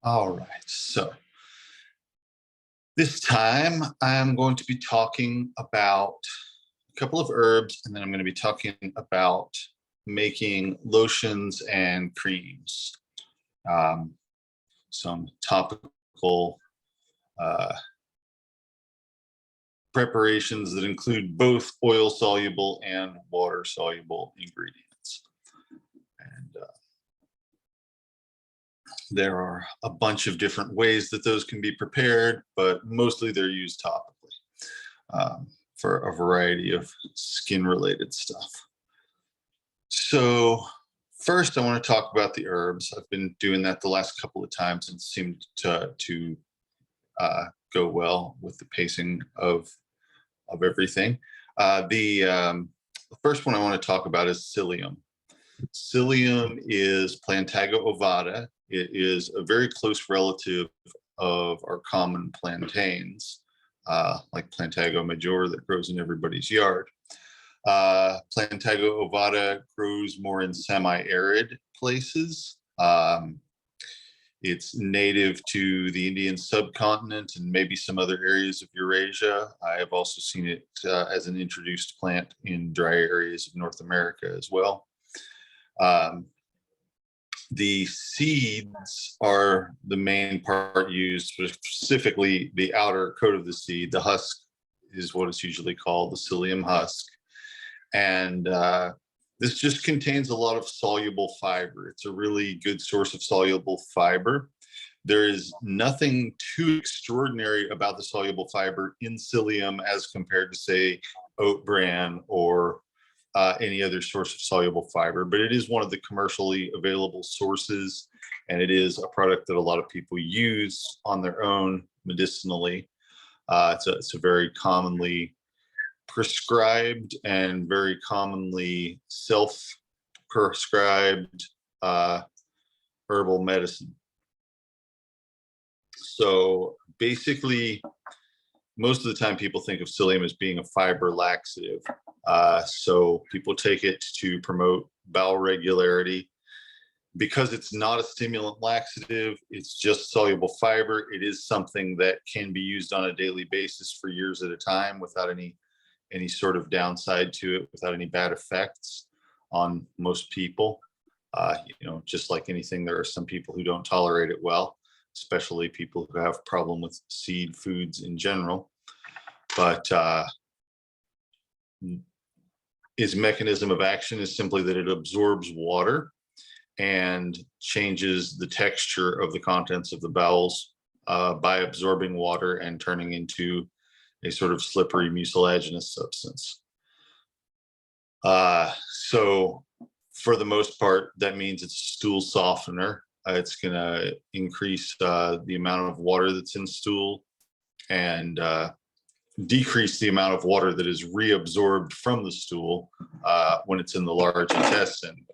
All right. So this time I'm going to be talking about a couple of herbs, and then I'm going to be talking about making lotions and creams. Um, some topical uh, preparations that include both oil soluble and water soluble ingredients. And there are a bunch of different ways that those can be prepared, but mostly they're used topically for a variety of skin related stuff. So, first, I want to talk about the herbs. I've been doing that the last couple of times and it seemed to go well with the pacing of everything. The first one I want to talk about is psyllium. Psyllium is Plantago ovata. It is a very close relative of our common plantains, like Plantago major that grows in everybody's yard. Plantago ovata grows more in semi-arid places. It's native to the Indian subcontinent and maybe some other areas of Eurasia. I have also seen it as an introduced plant in dry areas of North America as well. The seeds are the main part used, specifically the outer coat of the seed. The husk is what it's usually called, the psyllium husk. And this just contains a lot of soluble fiber. It's a really good source of soluble fiber. There is nothing too extraordinary about the soluble fiber in psyllium as compared to, say, oat bran or any other source of soluble fiber, but it is one of the commercially available sources, and it is a product that a lot of people use on their own medicinally. It's a very commonly prescribed and very commonly self-prescribed herbal medicine. So basically, most of the time people think of psyllium as being a fiber laxative. So people take it to promote bowel regularity. Because it's not a stimulant laxative, it's just soluble fiber. It is something that can be used on a daily basis for years at a time without any sort of downside to it, without any bad effects on most people. Just like anything, there are some people who don't tolerate it well, especially people who have problem with seed foods in general. But its mechanism of action is simply that it absorbs water and changes the texture of the contents of the bowels by absorbing water and turning into a sort of slippery mucilaginous substance. So for the most part, that means it's a stool softener. It's going to increase the amount of water that's in stool and decrease the amount of water that is reabsorbed from the stool when it's in the large intestine,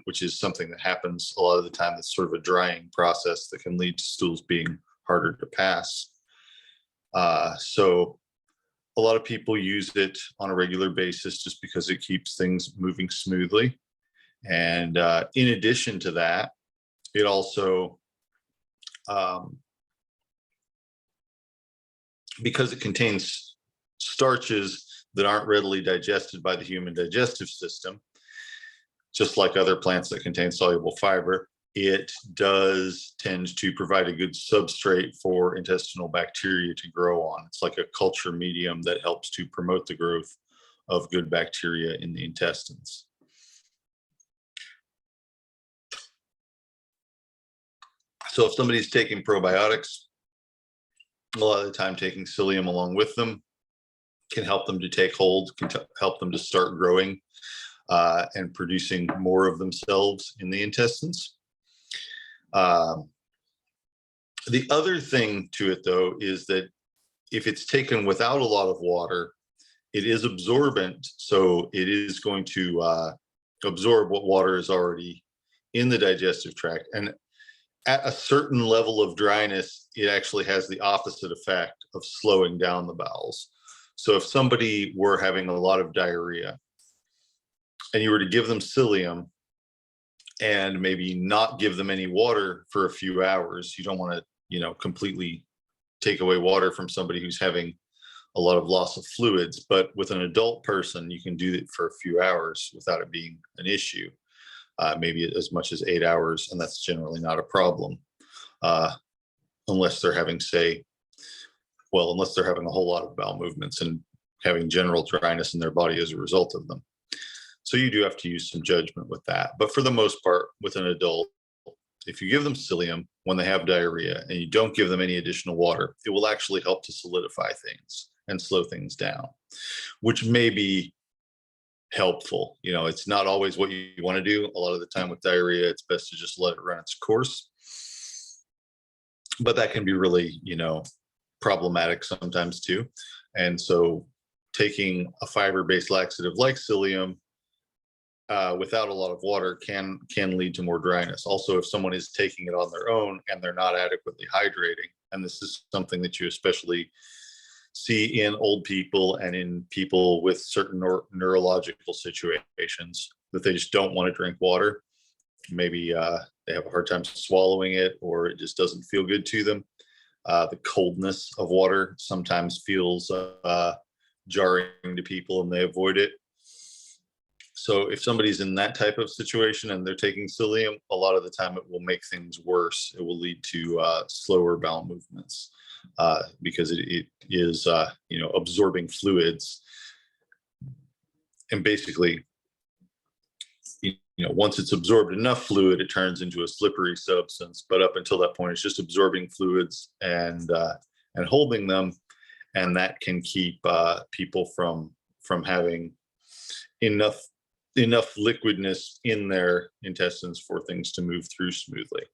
which is something that happens a lot of the time. That's sort of a drying process that can lead to stools being harder to pass. So a lot of people use it on a regular basis just because it keeps things moving smoothly. And in addition to that, it also, because it contains starches that aren't readily digested by the human digestive system, just like other plants that contain soluble fiber, it does tend to provide a good substrate for intestinal bacteria to grow on. It's like a culture medium that helps to promote the growth of good bacteria in the intestines. So if somebody's taking probiotics, a lot of the time taking psyllium along with them can help them to take hold, can help them to start growing and producing more of themselves in the intestines. The other thing to it, though, is that if it's taken without a lot of water, it is absorbent. So it is going to absorb what water is already in the digestive tract. And at a certain level of dryness, it actually has the opposite effect of slowing down the bowels. So if somebody were having a lot of diarrhea and you were to give them psyllium, and maybe not give them any water for a few hours. You don't want to, completely take away water from somebody who's having a lot of loss of fluids. But with an adult person, you can do it for a few hours without it being an issue, maybe as much as 8 hours, and that's generally not a problem, uh, unless they're having, unless they're having a whole lot of bowel movements and having general dryness in their body as a result of them. So you do have to use some judgment with that. But for the most part, with an adult, if you give them psyllium when they have diarrhea and you don't give them any additional water, it will actually help to solidify things and slow things down, which may be helpful. It's not always what you want to do. A lot of the time with diarrhea, it's best to just let it run its course. But that can be really, problematic sometimes too. And so taking a fiber-based laxative like psyllium without a lot of water can lead to more dryness. Also, if someone is taking it on their own and they're not adequately hydrating, and this is something that you especially see in old people and in people with certain neurological situations, that they just don't want to drink water. Maybe they have a hard time swallowing it, or it just doesn't feel good to them. The coldness of water sometimes feels jarring to people and they avoid it. So if somebody's in that type of situation and they're taking psyllium, a lot of the time it will make things worse. It will lead to slower bowel movements because it is, absorbing fluids. And basically, once it's absorbed enough fluid, it turns into a slippery substance. But up until that point, it's just absorbing fluids and holding them, and that can keep people from having enough liquidness in their intestines for things to move through smoothly.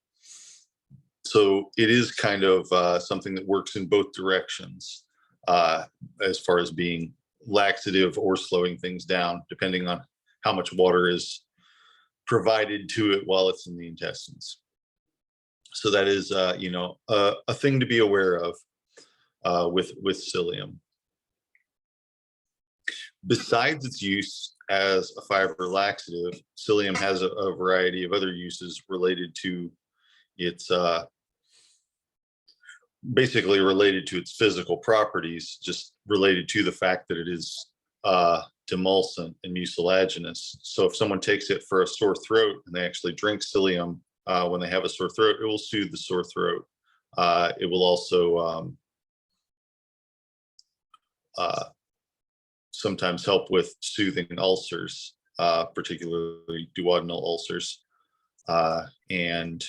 So it is kind of something that works in both directions as far as being laxative or slowing things down, depending on how much water is provided to it while it's in the intestines. So that is, a thing to be aware of with psyllium. Besides its use as a fiber laxative, psyllium has a variety of other uses related to its basically related to its physical properties, just related to the fact that it is demulcent and mucilaginous. So if someone takes it for a sore throat and they actually drink psyllium when they have a sore throat, it will soothe the sore throat. It will also sometimes help with soothing ulcers, particularly duodenal ulcers. And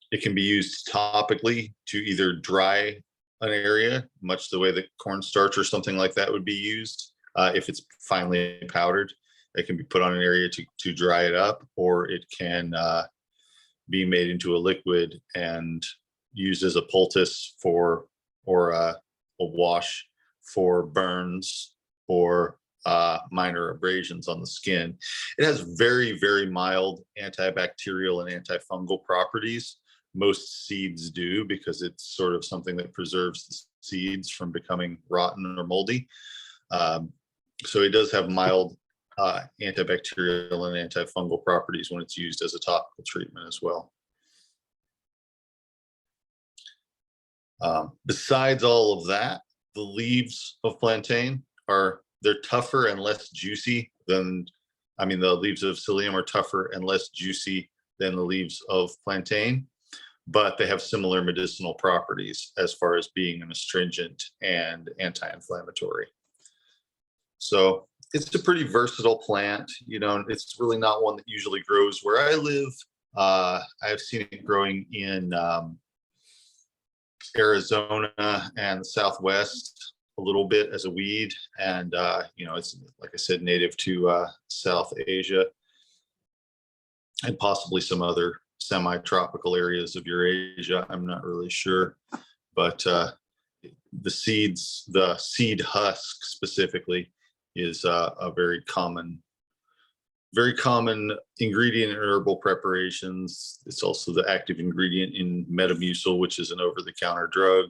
it can be used topically to either dry an area, much the way that cornstarch or something like that would be used. If it's finely powdered, it can be put on an area to dry it up, or it can be made into a liquid and used as a poultice or a wash for burns or minor abrasions on the skin. It has very, very mild antibacterial and antifungal properties. Most seeds do, because it's sort of something that preserves the seeds from becoming rotten or moldy. So it does have mild antibacterial and antifungal properties when it's used as a topical treatment as well. Besides all of that, the leaves of plantain they're tougher and less juicy than, the leaves of psyllium are tougher and less juicy than the leaves of plantain, but they have similar medicinal properties as far as being an astringent and anti-inflammatory. So it's a pretty versatile plant. It's really not one that usually grows where I live. I've seen it growing in Arizona and the Southwest a little bit as a weed. And, it's, like I said, native to South Asia and possibly some other semi-tropical areas of Eurasia. I'm not really sure, but the seed husk specifically is a very common ingredient in herbal preparations. It's also the active ingredient in Metamucil, which is an over-the-counter drug,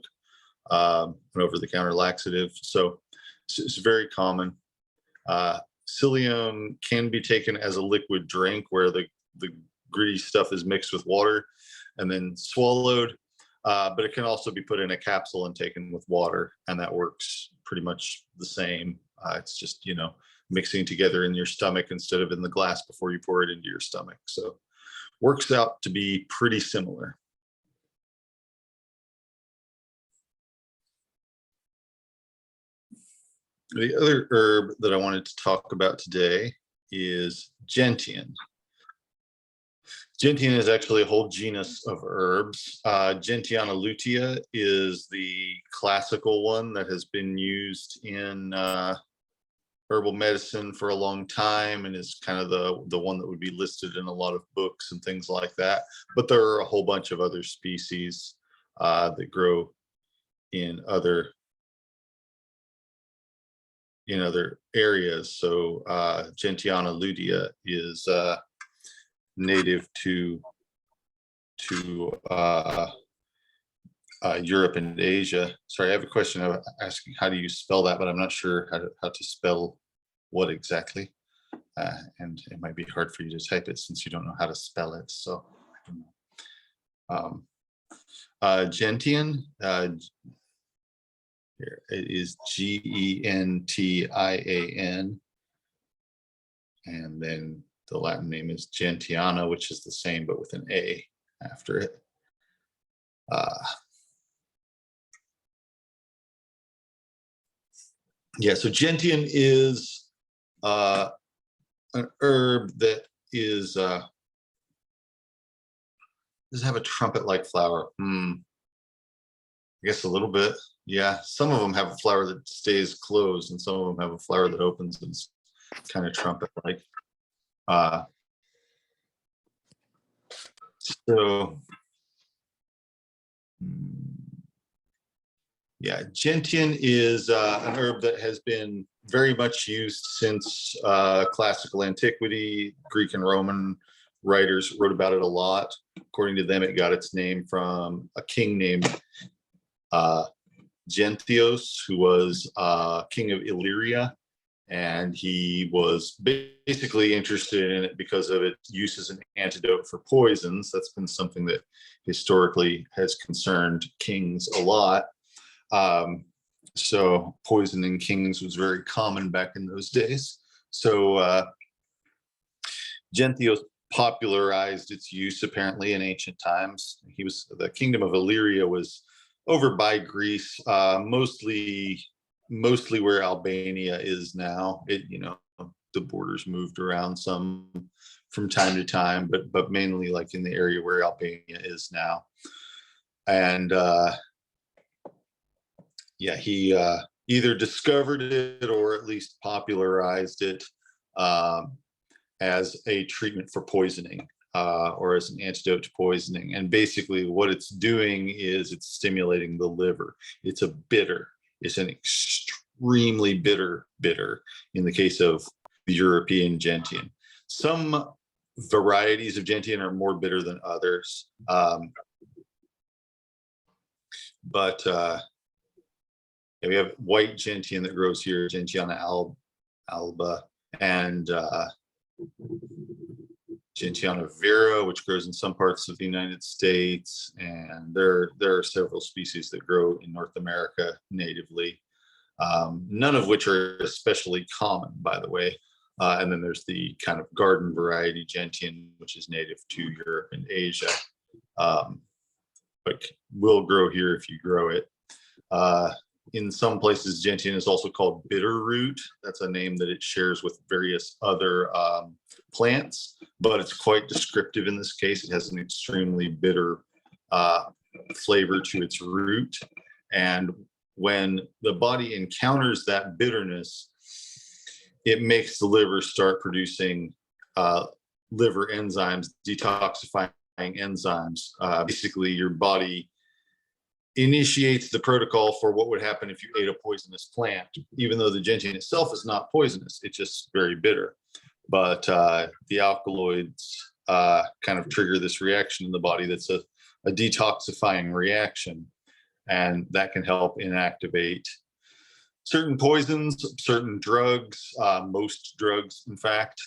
an over-the-counter laxative. So it's very common. Psyllium can be taken as a liquid drink where the gritty stuff is mixed with water and then swallowed. But it can also be put in a capsule and taken with water, and that works pretty much the same. It's just, mixing together in your stomach instead of in the glass before you pour it into your stomach. So works out to be pretty similar. The other herb that I wanted to talk about today is gentian. Gentian is actually a whole genus of herbs. Gentiana lutea is the classical one that has been used in herbal medicine for a long time and is kind of the one that would be listed in a lot of books and things like that. But there are a whole bunch of other species that grow in other areas. So Gentiana lutea is native to Europe and Asia. Sorry, I have a question. I'm asking how do you spell that, but I'm not sure how to spell what exactly. And it might be hard for you to type it since you don't know how to spell it. So gentian, here it is Gentian, and then the Latin name is gentiana, which is the same but with an A after it. Yeah, so gentian is an herb that is does it have a trumpet-like flower? I guess a little bit. Yeah, some of them have a flower that stays closed, and some of them have a flower that opens and is kind of trumpet-like. So, yeah, gentian is an herb that has been very much used since classical antiquity. Greek and Roman writers wrote about it a lot. According to them, it got its name from a king named Genthios, who was king of Illyria. And he was basically interested in it because of its use as an antidote for poisons. That's been something that historically has concerned kings a lot. So poisoning kings was very common back in those days. So Genthios popularized its use apparently in ancient times. The kingdom of Illyria was over by Greece, mostly where Albania is now. The borders moved around some from time to time, but mainly like in the area where Albania is now. And yeah, he either discovered it or at least popularized it as a treatment for poisoning or as an antidote to poisoning. And basically what it's doing is it's stimulating the liver. It's a bitter. It's an extremely bitter in the case of the European gentian. Some varieties of gentian are more bitter than others. But we have white gentian that grows here, Gentiana alba, and Gentiana vera, which grows in some parts of the United States, and there are several species that grow in North America natively, none of which are especially common, by the way. And then there's the kind of garden variety gentian, which is native to Europe and Asia, but will grow here if you grow it. In some places, gentian is also called bitterroot. That's a name that it shares with various other plants, but it's quite descriptive in this case. It has an extremely bitter flavor to its root. And when the body encounters that bitterness, it makes the liver start producing liver enzymes, detoxifying enzymes. Basically, your body initiates the protocol for what would happen if you ate a poisonous plant, even though the gentian itself is not poisonous. It's just very bitter. But the alkaloids kind of trigger this reaction in the body that's a detoxifying reaction, and that can help inactivate certain poisons, certain drugs, most drugs, in fact.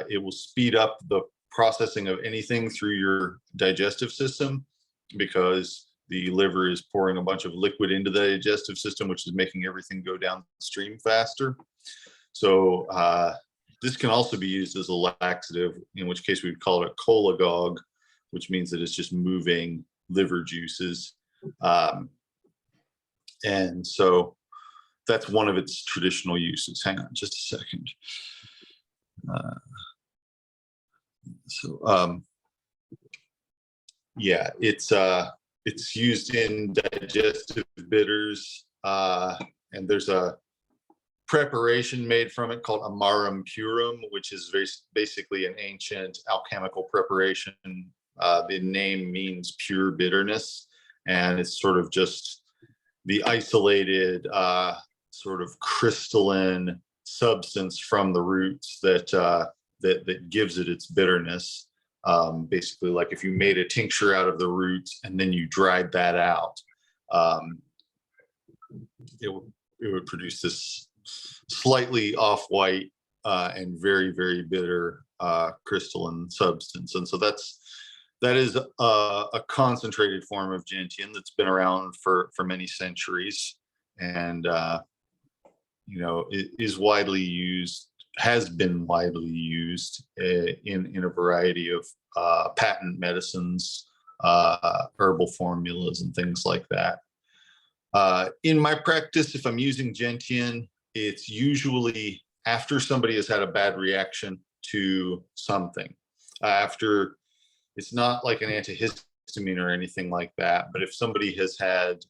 It will speed up the processing of anything through your digestive system because the liver is pouring a bunch of liquid into the digestive system, which is making everything go downstream faster. So this can also be used as a laxative, in which case we would call it a cholagogue, which means that it's just moving liver juices. And so that's one of its traditional uses. Hang on just a second. Yeah, it's used in digestive bitters, and there's a preparation made from it called Amarum Purum, which is basically an ancient alchemical preparation. The name means pure bitterness, and it's sort of just the isolated sort of crystalline substance from the roots that gives it its bitterness. Basically, like if you made a tincture out of the roots and then you dried that out, it would produce this slightly off-white and very, very bitter crystalline substance. And so that is a concentrated form of gentian that's been around for many centuries, and it is widely used, has been widely used in a variety of patent medicines, herbal formulas, and things like that. In my practice, if I'm using gentian, it's usually after somebody has had a bad reaction to something. It's not like an antihistamine or anything like that, but if somebody has had,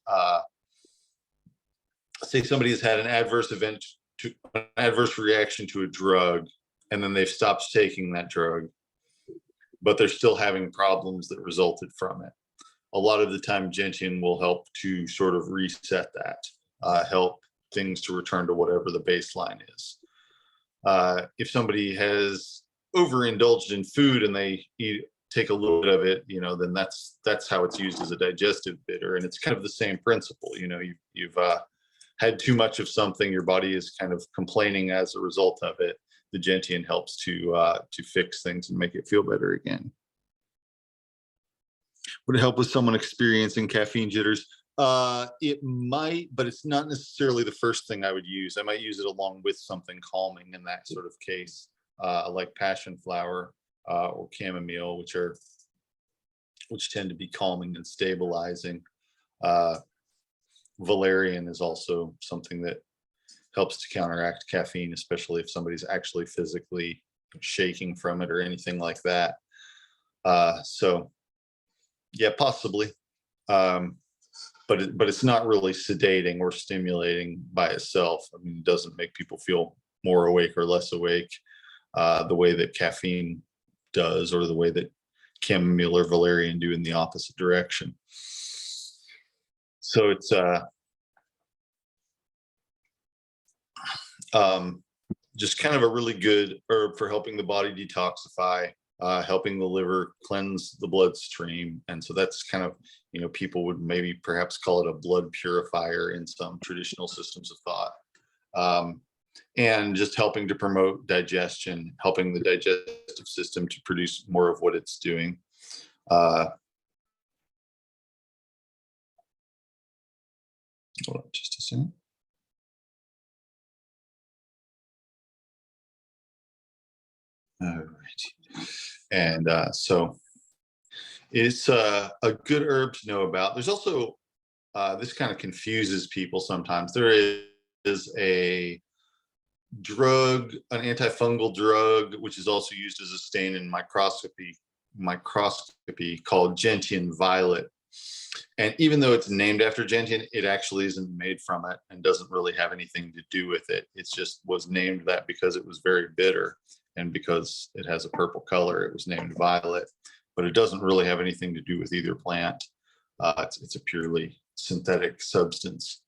say somebody has had an adverse reaction to a drug, and then they've stopped taking that drug, but they're still having problems that resulted from it. A lot of the time, gentian will help to sort of reset that, help things to return to whatever the baseline is. If somebody has overindulged in food and they take a little bit of it, then that's how it's used as a digestive bitter, and it's kind of the same principle. You've had too much of something, your body is kind of complaining as a result of it. The gentian helps to fix things and make it feel better again. Would it help with someone experiencing caffeine jitters? It might, but it's not necessarily the first thing I would use. I might use it along with something calming in that sort of case, like passion flower or chamomile, which tend to be calming and stabilizing. Valerian is also something that helps to counteract caffeine, especially if somebody's actually physically shaking from it or anything like that. So yeah, possibly. But it's not really sedating or stimulating by itself. I mean, it doesn't make people feel more awake or less awake the way that caffeine does, or the way that chamomile or valerian do in the opposite direction. So it's just kind of a really good herb for helping the body detoxify, helping the liver cleanse the bloodstream. And so that's kind of, people would maybe perhaps call it a blood purifier in some traditional systems of thought. And just helping to promote digestion, helping the digestive system to produce more of what it's doing. Hold on just a second. All right. And so it's a good herb to know about. There's also, this kind of confuses people sometimes. There is a drug, an antifungal drug, which is also used as a stain in microscopy called gentian violet. And even though it's named after gentian, it actually isn't made from it and doesn't really have anything to do with it. It just was named that because it was very bitter, and because it has a purple color, it was named violet. But it doesn't really have anything to do with either plant. It's a purely synthetic substance.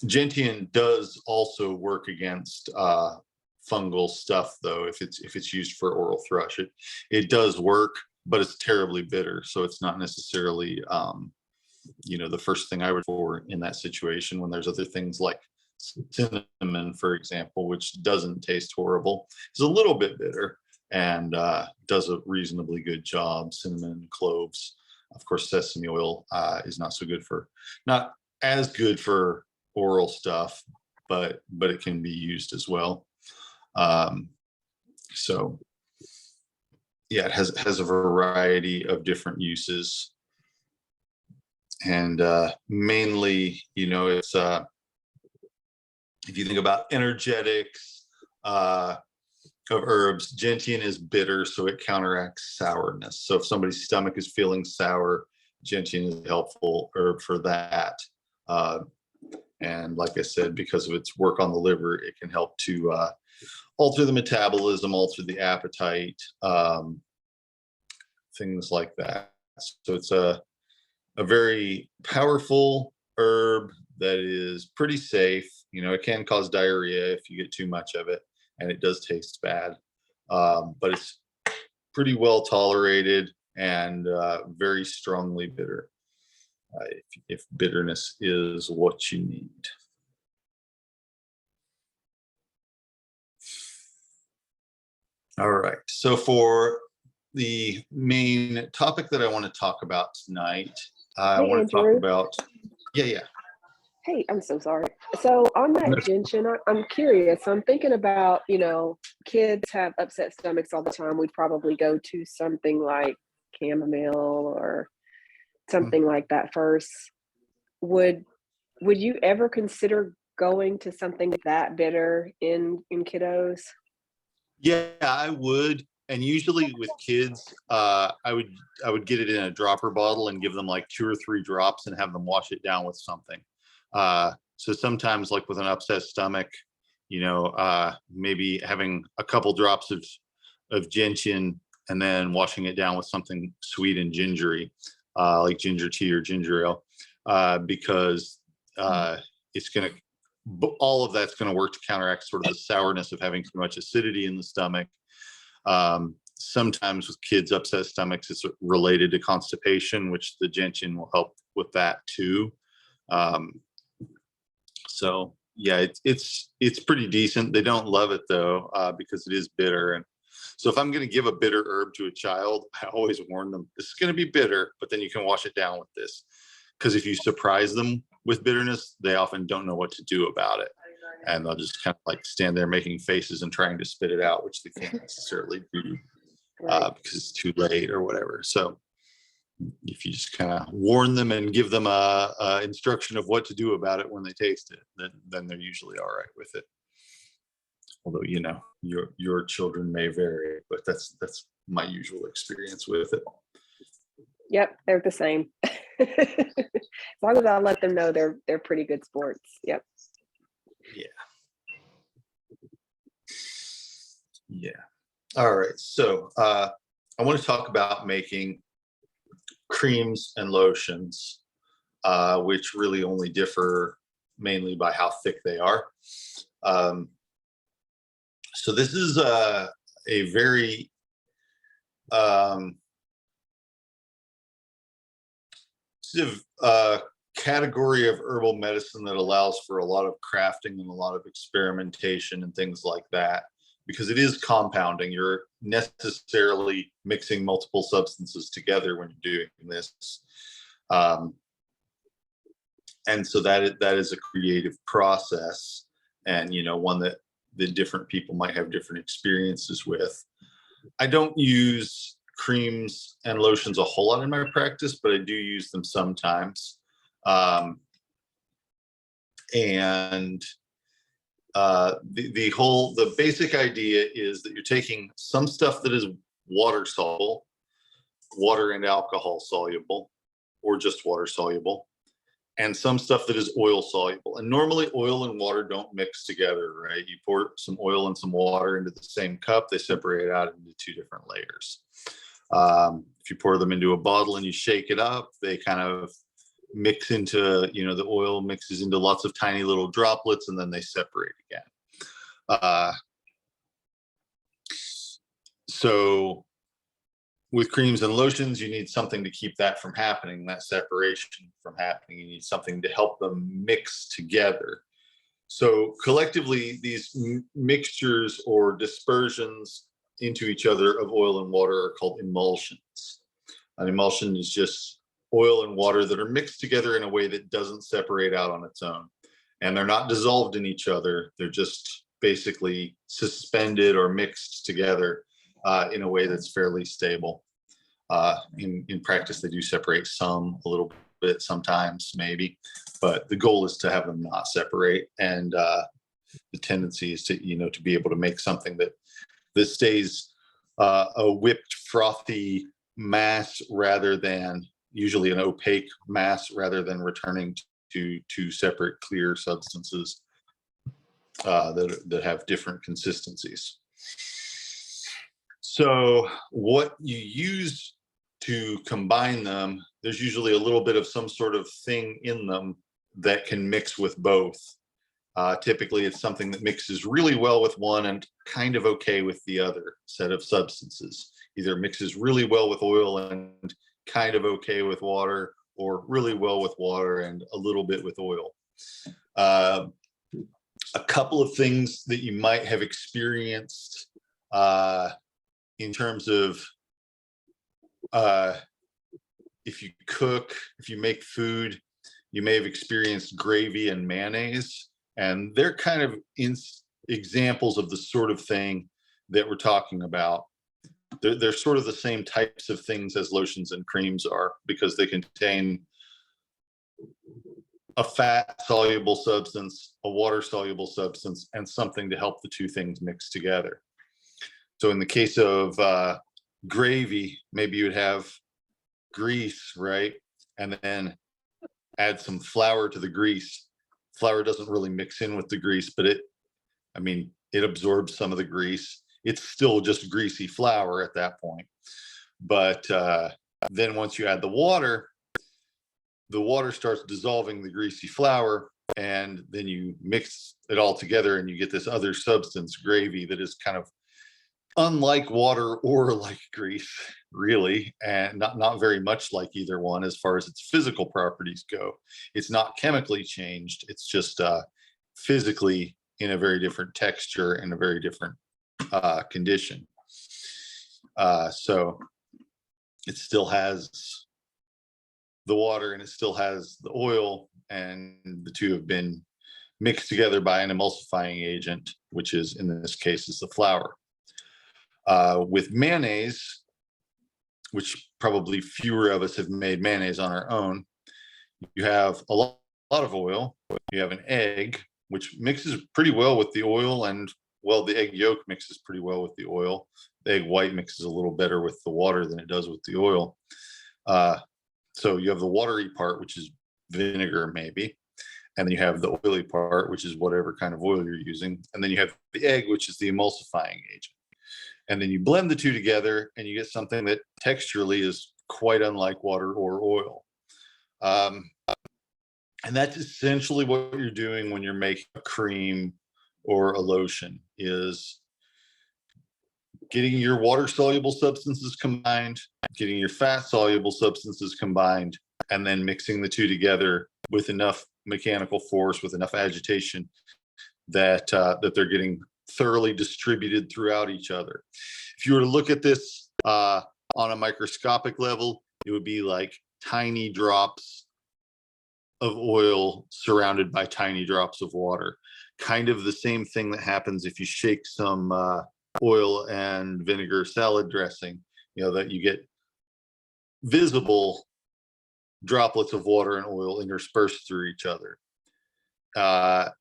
Gentian does also work against fungal stuff, though. If it's used for oral thrush, it does work, but it's terribly bitter, so it's not necessarily the first thing I would for in that situation, when there's other things like cinnamon, for example, which doesn't taste horrible. It's a little bit bitter and does a reasonably good job. Cinnamon, cloves, of course, sesame oil is not as good for oral stuff, but it can be used as well. So yeah, it has a variety of different uses, and mainly, it's if you think about energetics of herbs, gentian is bitter, so it counteracts sourness. So if somebody's stomach is feeling sour, gentian is a helpful herb for that. And like I said, because of its work on the liver, it can help to alter the metabolism, alter the appetite, things like that. So it's a very powerful herb that is pretty safe. It can cause diarrhea if you get too much of it, and it does taste bad. But it's pretty well tolerated and very strongly bitter, if bitterness is what you need. All right. So for the main topic that I want to talk about tonight, I want to talk about. Yeah. Hey, I'm so sorry. So on that gentian, I'm curious. I'm thinking about, kids have upset stomachs all the time. We'd probably go to something like chamomile or something like that first. Would you ever consider going to something that bitter in kiddos? Yeah, I would. And usually with kids, I would get it in a dropper bottle and give them like 2 or 3 drops and have them wash it down with something. So sometimes, like with an upset stomach, maybe having a couple drops of gentian and then washing it down with something sweet and gingery, like ginger tea or ginger ale, because it's going to, all of that's going to work to counteract sort of the sourness of having too much acidity in the stomach. Sometimes with kids' upset stomachs, it's related to constipation, which the gentian will help with that too. So yeah, it's pretty decent. They don't love it though, because it is bitter. And so if I'm going to give a bitter herb to a child, I always warn them, this is going to be bitter, but then you can wash it down with this. Because if you surprise them with bitterness, they often don't know what to do about it. And they'll just kind of like stand there making faces and trying to spit it out, which they can't necessarily do because it's too late or whatever. So if you just kind of warn them and give them a instruction of what to do about it when they taste it, then they're usually all right with it. Although, your children may vary, but that's my usual experience with it. Yep, they're the same. As long as I let them know they're pretty good sports. Yep. Yeah. All right. So I want to talk about making creams and lotions, which really only differ mainly by how thick they are. So this is a very category of herbal medicine that allows for a lot of crafting and a lot of experimentation and things like that, because it is compounding. You're necessarily mixing multiple substances together when you're doing this. And so that is a creative process, and one that the different people might have different experiences with. I don't use creams and lotions a whole lot in my practice, but I do use them sometimes. And the basic idea is that you're taking some stuff that is water soluble, water and alcohol soluble, or just water soluble, and some stuff that is oil soluble. And normally oil and water don't mix together, right? You pour some oil and some water into the same cup, they separate out into 2 different layers. If you pour them into a bottle and you shake it up, they kind of mix into, the oil mixes into lots of tiny little droplets, and then they separate again. So with creams and lotions, you need something to keep that from happening, that separation from happening. You need something to help them mix together. So collectively, these mixtures or dispersions into each other of oil and water are called emulsions. An emulsion is just oil and water that are mixed together in a way that doesn't separate out on its own. And they're not dissolved in each other. They're just basically suspended or mixed together in a way that's fairly stable. In practice, they do separate some a little bit sometimes, maybe, but the goal is to have them not separate. And the tendency is to, to be able to make something that stays a whipped, frothy mass rather than usually an opaque mass, rather than returning to two separate clear substances that have different consistencies. So what you use to combine them, there's usually a little bit of some sort of thing in them that can mix with both. Typically, it's something that mixes really well with one and kind of okay with the other set of substances. Either mixes really well with oil and kind of okay with water, or really well with water and a little bit with oil. A couple of things that you might have experienced in terms of if you make food, you may have experienced gravy and mayonnaise, and they're kind of examples of the sort of thing that we're talking about. They're sort of the same types of things as lotions and creams are, because they contain a fat soluble substance, a water soluble substance, and something to help the two things mix together. So in the case of gravy, maybe you'd have grease, right? And then add some flour to the grease. Flour doesn't really mix in with the grease, but it absorbs some of the grease. It's still just greasy flour at that point. But then once you add the water starts dissolving the greasy flour, and then you mix it all together and you get this other substance, gravy, that is kind of unlike water or like grease, really, and not very much like either one as far as its physical properties go. It's not chemically changed. It's just physically in a very different texture and a very different condition. So it still has the water and it still has the oil, and the two have been mixed together by an emulsifying agent, which is, in this case, is the flour. With mayonnaise, which probably fewer of us have made mayonnaise on our own, you have a lot of oil. You have an egg, which mixes pretty well with the oil, and well, the egg yolk mixes pretty well with the oil. The egg white mixes a little better with the water than it does with the oil. So you have the watery part, which is vinegar maybe, and then you have the oily part, which is whatever kind of oil you're using, and then you have the egg, which is the emulsifying agent. And then you blend the two together and you get something that texturally is quite unlike water or oil. And that's essentially what you're doing when you're making a cream or a lotion, is getting your water soluble substances combined, getting your fat soluble substances combined, and then mixing the two together with enough mechanical force, with enough agitation, that they're getting thoroughly distributed throughout each other. If you were to look at this on a microscopic level, it would be like tiny drops of oil surrounded by tiny drops of water. Kind of the same thing that happens if you shake some oil and vinegar salad dressing, that you get visible droplets of water and oil interspersed through each other.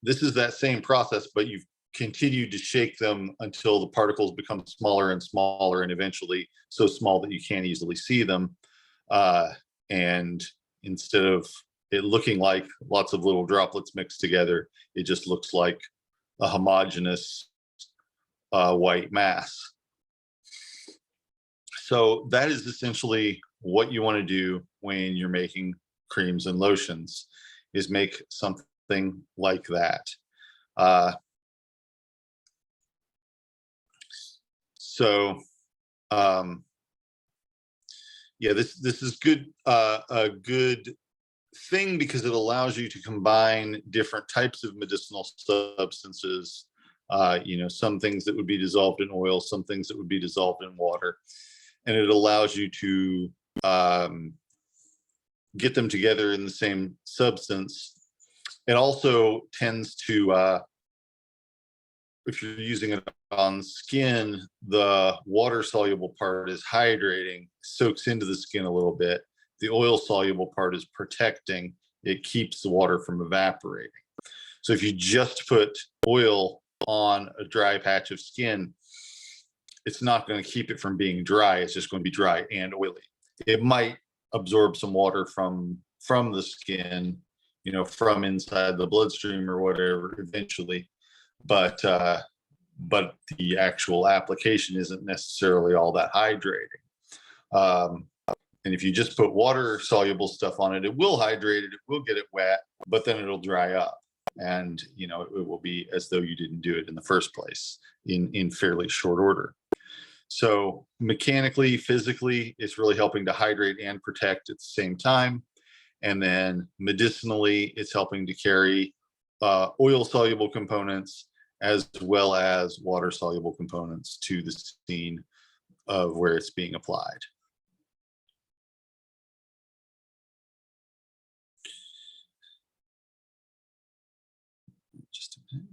This is that same process, but you've continued to shake them until the particles become smaller and smaller, and eventually so small that you can't easily see them. And instead of it looking like lots of little droplets mixed together, it just looks like a homogeneous white mass. So that is essentially what you want to do when you're making creams and lotions, is make something like that. Yeah, this is good, a good thing because it allows you to combine different types of medicinal substances. Some things that would be dissolved in oil, some things that would be dissolved in water, and it allows you to get them together in the same substance. It also tends to, if you're using it on skin, the water soluble part is hydrating, soaks into the skin a little bit. The oil soluble part is protecting. It keeps the water from evaporating. So if you just put oil on a dry patch of skin, it's not going to keep it from being dry. It's just going to be dry and oily. It might absorb some water from the skin, from inside the bloodstream or whatever eventually, but the actual application isn't necessarily all that hydrating. And if you just put water soluble stuff on it, it will hydrate it, it will get it wet, but then it'll dry up, and it will be as though you didn't do it in the first place in fairly short order. So mechanically, physically, it's really helping to hydrate and protect at the same time. And then medicinally, it's helping to carry oil soluble components as well as water soluble components to the scene of where it's being applied. Just a minute.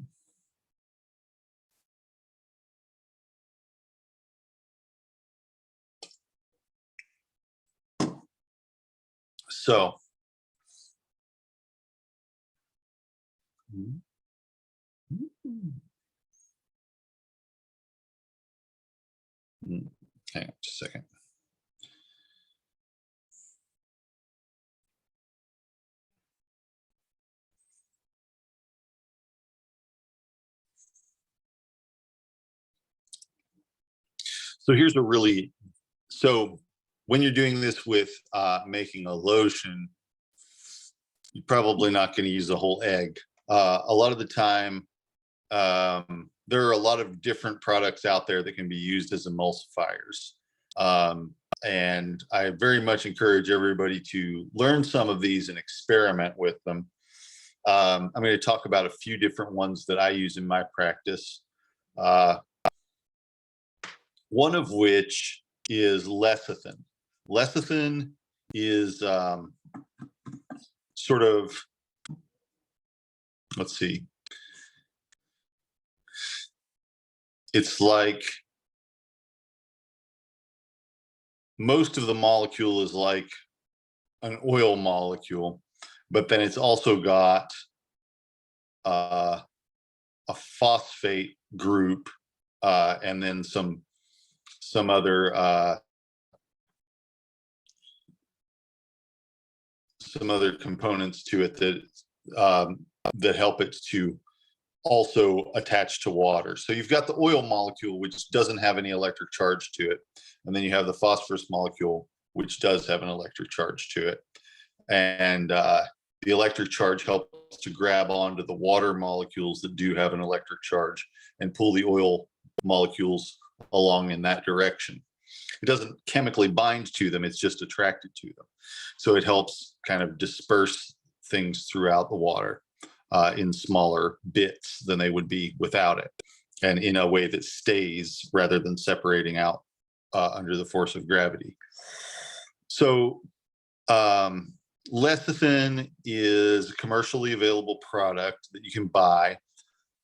So, hang on just a second. So here's so when you're doing this with making a lotion, you're probably not going to use a whole egg. A lot of the time, there are a lot of different products out there that can be used as emulsifiers. And I very much encourage everybody to learn some of these and experiment with them. I'm going to talk about a few different ones that I use in my practice. One of which is lecithin. Lecithin is sort of, let's see, it's like most of the molecule is like an oil molecule, but then it's also got a phosphate group and then some other components to it that help it to also attach to water. So you've got the oil molecule, which doesn't have any electric charge to it, and then you have the phosphorus molecule, which does have an electric charge to it, and the electric charge helps to grab onto the water molecules that do have an electric charge and pull the oil molecules along in that direction. It doesn't chemically bind to them, it's just attracted to them. So it helps kind of disperse things throughout the water in smaller bits than they would be without it, and in a way that stays rather than separating out under the force of gravity. So lecithin is a commercially available product that you can buy.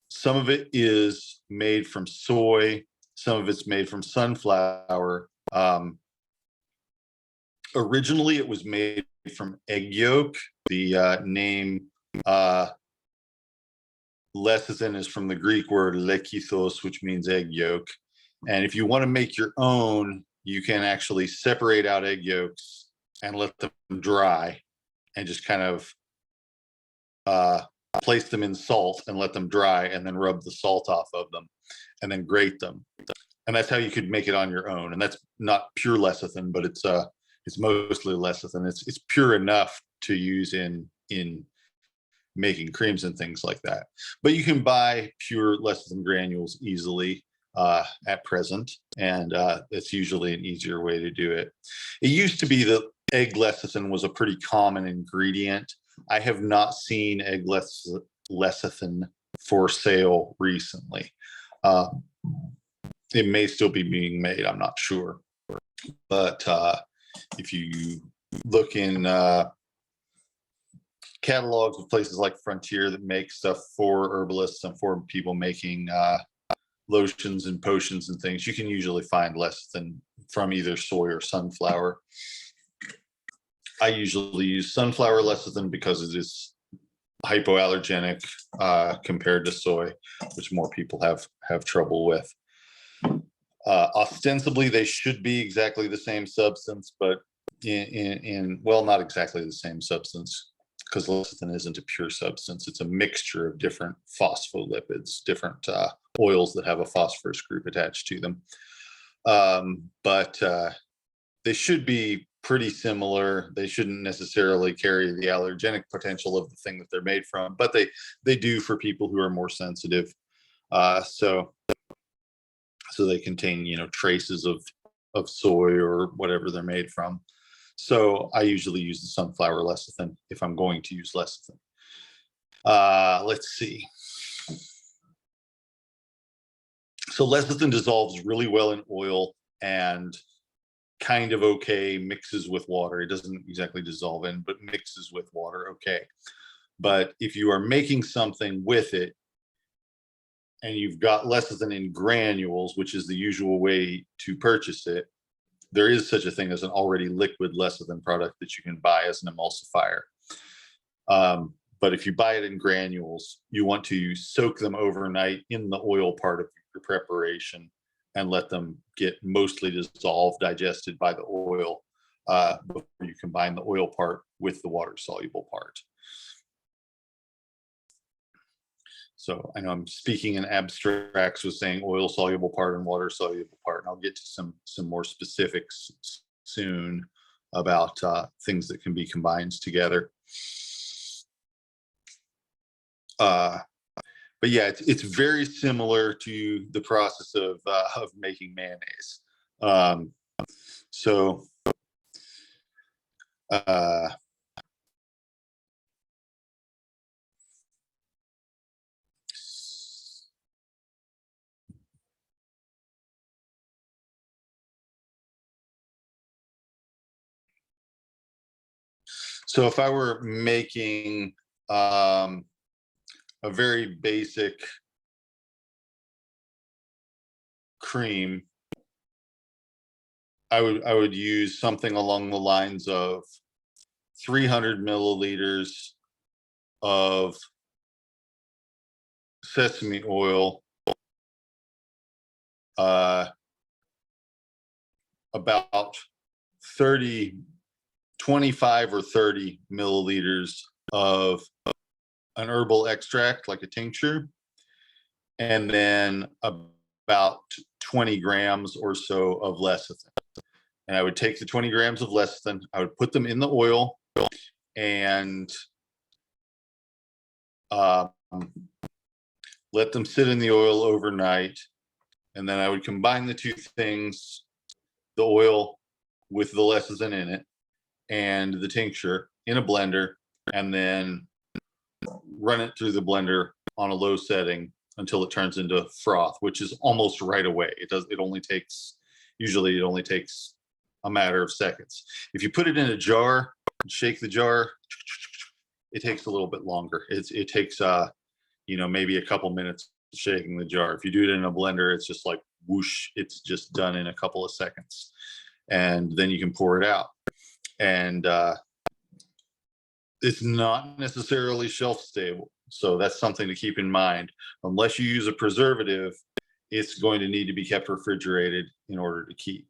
Some of it is made from soy, some of it's made from sunflower. Originally, it was made from egg yolk. The name lecithin is from the Greek word lekithos, which means egg yolk. And if you want to make your own, you can actually separate out egg yolks and let them dry and just kind of place them in salt and let them dry and then rub the salt off of them and then grate them. And that's how you could make it on your own. And that's not pure lecithin, but it's mostly lecithin. It's pure enough to use in making creams and things like that. But you can buy pure lecithin granules easily at present, and it's usually an easier way to do it. It used to be that egg lecithin was a pretty common ingredient. I have not seen egg lecithin for sale recently. It may still be being made, I'm not sure. But if you look in catalogs of places like Frontier that make stuff for herbalists and for people making lotions and potions and things, you can usually find lecithin from either soy or sunflower. I usually use sunflower lecithin because it is hypoallergenic compared to soy, which more people have trouble with. Ostensibly, they should be exactly the same substance, but well, not exactly the same substance, because lecithin isn't a pure substance. It's a mixture of different phospholipids, different oils that have a phosphorus group attached to them. But they should be pretty similar. They shouldn't necessarily carry the allergenic potential of the thing that they're made from, but they do for people who are more sensitive. So they contain, traces of soy or whatever they're made from. So I usually use the sunflower lecithin if I'm going to use lecithin. Let's see. So lecithin dissolves really well in oil and kind of okay, mixes with water. It doesn't exactly dissolve in, but mixes with water okay. But if you are making something with it, and you've got lecithin in granules, which is the usual way to purchase it, there is such a thing as an already liquid lecithin product that you can buy as an emulsifier. But if you buy it in granules, you want to soak them overnight in the oil part of your preparation and let them get mostly dissolved, digested by the oil before you combine the oil part with the water soluble part. So I know I'm speaking in abstracts with saying oil soluble part and water soluble part, and I'll get to some more specifics soon about things that can be combined together. But yeah, it's very similar to the process of making mayonnaise. So if I were making a very basic cream, I would use something along the lines of 300 milliliters of sesame oil, about 25 or 30 milliliters of an herbal extract, like a tincture, and then about 20 grams or so of lecithin. And I would take the 20 grams of lecithin, I would put them in the oil and let them sit in the oil overnight. And then I would combine the two things, the oil with the lecithin in it and the tincture in a blender, and then run it through the blender on a low setting until it turns into froth, which is almost right away. Usually it only takes a matter of seconds. If you put it in a jar and shake the jar, it takes a little bit longer. It takes maybe a couple minutes shaking the jar. If you do it in a blender, it's just like whoosh, it's just done in a couple of seconds. And then you can pour it out. And it's not necessarily shelf stable. So that's something to keep in mind. Unless you use a preservative, it's going to need to be kept refrigerated in order to keep.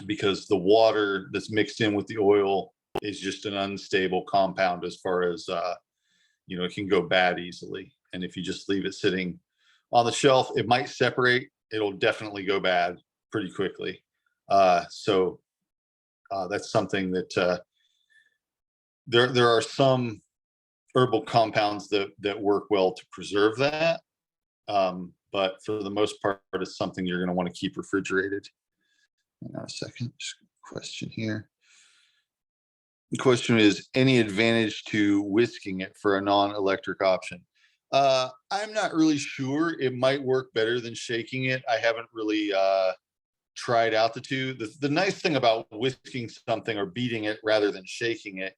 Because the water that's mixed in with the oil is just an unstable compound as far as, it can go bad easily. And if you just leave it sitting on the shelf, it might separate. It'll definitely go bad pretty quickly. So that's something that there are some herbal compounds that work well to preserve that. But for the most part, it's something you're going to want to keep refrigerated. Hang on a second. question here. The question is, any advantage to whisking it for a non-electric option? I'm not really sure. It might work better than shaking it. I haven't really tried out the two. The nice thing about whisking something or beating it rather than shaking it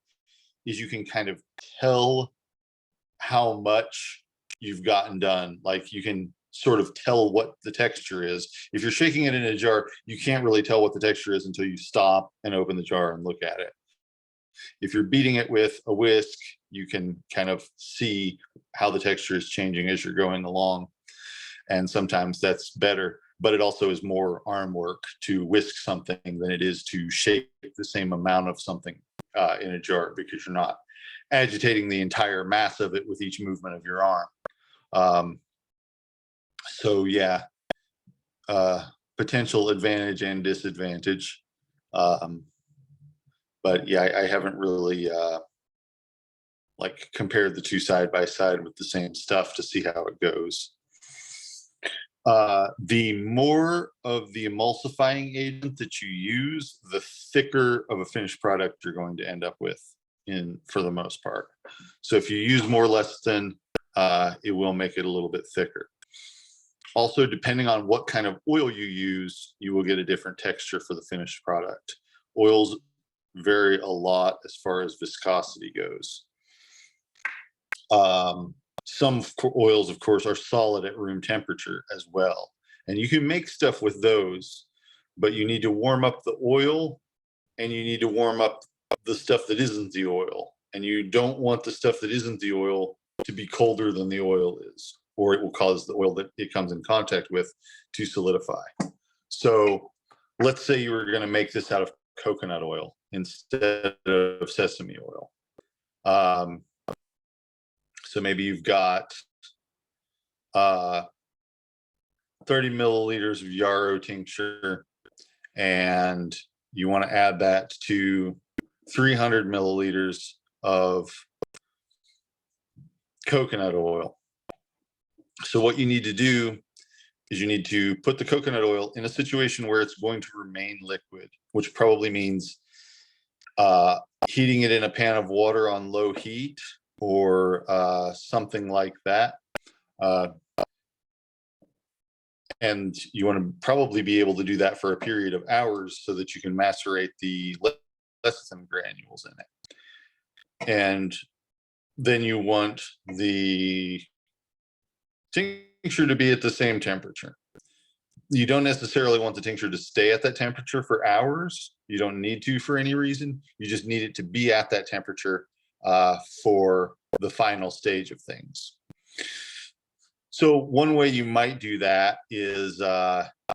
is you can kind of tell how much you've gotten done. Like you can sort of tell what the texture is. If you're shaking it in a jar, you can't really tell what the texture is until you stop and open the jar and look at it. If you're beating it with a whisk, you can kind of see how the texture is changing as you're going along. And sometimes that's better, but it also is more arm work to whisk something than it is to shake the same amount of something in a jar, because you're not agitating the entire mass of it with each movement of your arm. So yeah, potential advantage and disadvantage. But yeah, I haven't really like compared the two side by side with the same stuff to see how it goes. The more of the emulsifying agent that you use, the thicker of a finished product you're going to end up with for the most part. So if you use more lecithin, it will make it a little bit thicker. Also, depending on what kind of oil you use, you will get a different texture for the finished product. Oils vary a lot as far as viscosity goes. Some oils, of course, are solid at room temperature as well. And you can make stuff with those, but you need to warm up the oil and you need to warm up the stuff that isn't the oil. And you don't want the stuff that isn't the oil to be colder than the oil is, or it will cause the oil that it comes in contact with to solidify. So let's say you were going to make this out of coconut oil instead of sesame oil. So maybe you've got 30 milliliters of yarrow tincture, and you want to add that to 300 milliliters of coconut oil. So what you need to do is you need to put the coconut oil in a situation where it's going to remain liquid, which probably means heating it in a pan of water on low heat or something like that. And you want to probably be able to do that for a period of hours so that you can macerate the lecithin granules in it. And then you want the tincture to be at the same temperature. You don't necessarily want the tincture to stay at that temperature for hours. You don't need to for any reason. You just need it to be at that temperature for the final stage of things. So one way you might do that is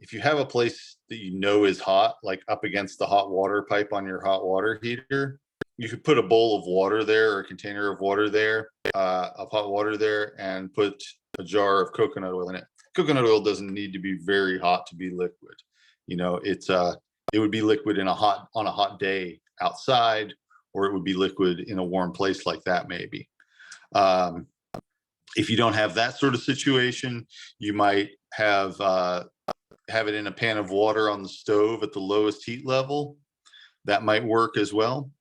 if you have a place that you know is hot, like up against the hot water pipe on your hot water heater, you could put a bowl of water there or a container of water there, of hot water there, and put a jar of coconut oil in it. Coconut oil doesn't need to be very hot to be liquid. You know, it would be liquid on a hot day outside, or it would be liquid in a warm place like that maybe. If you don't have that sort of situation, you might have it in a pan of water on the stove at the lowest heat level. That might work as well,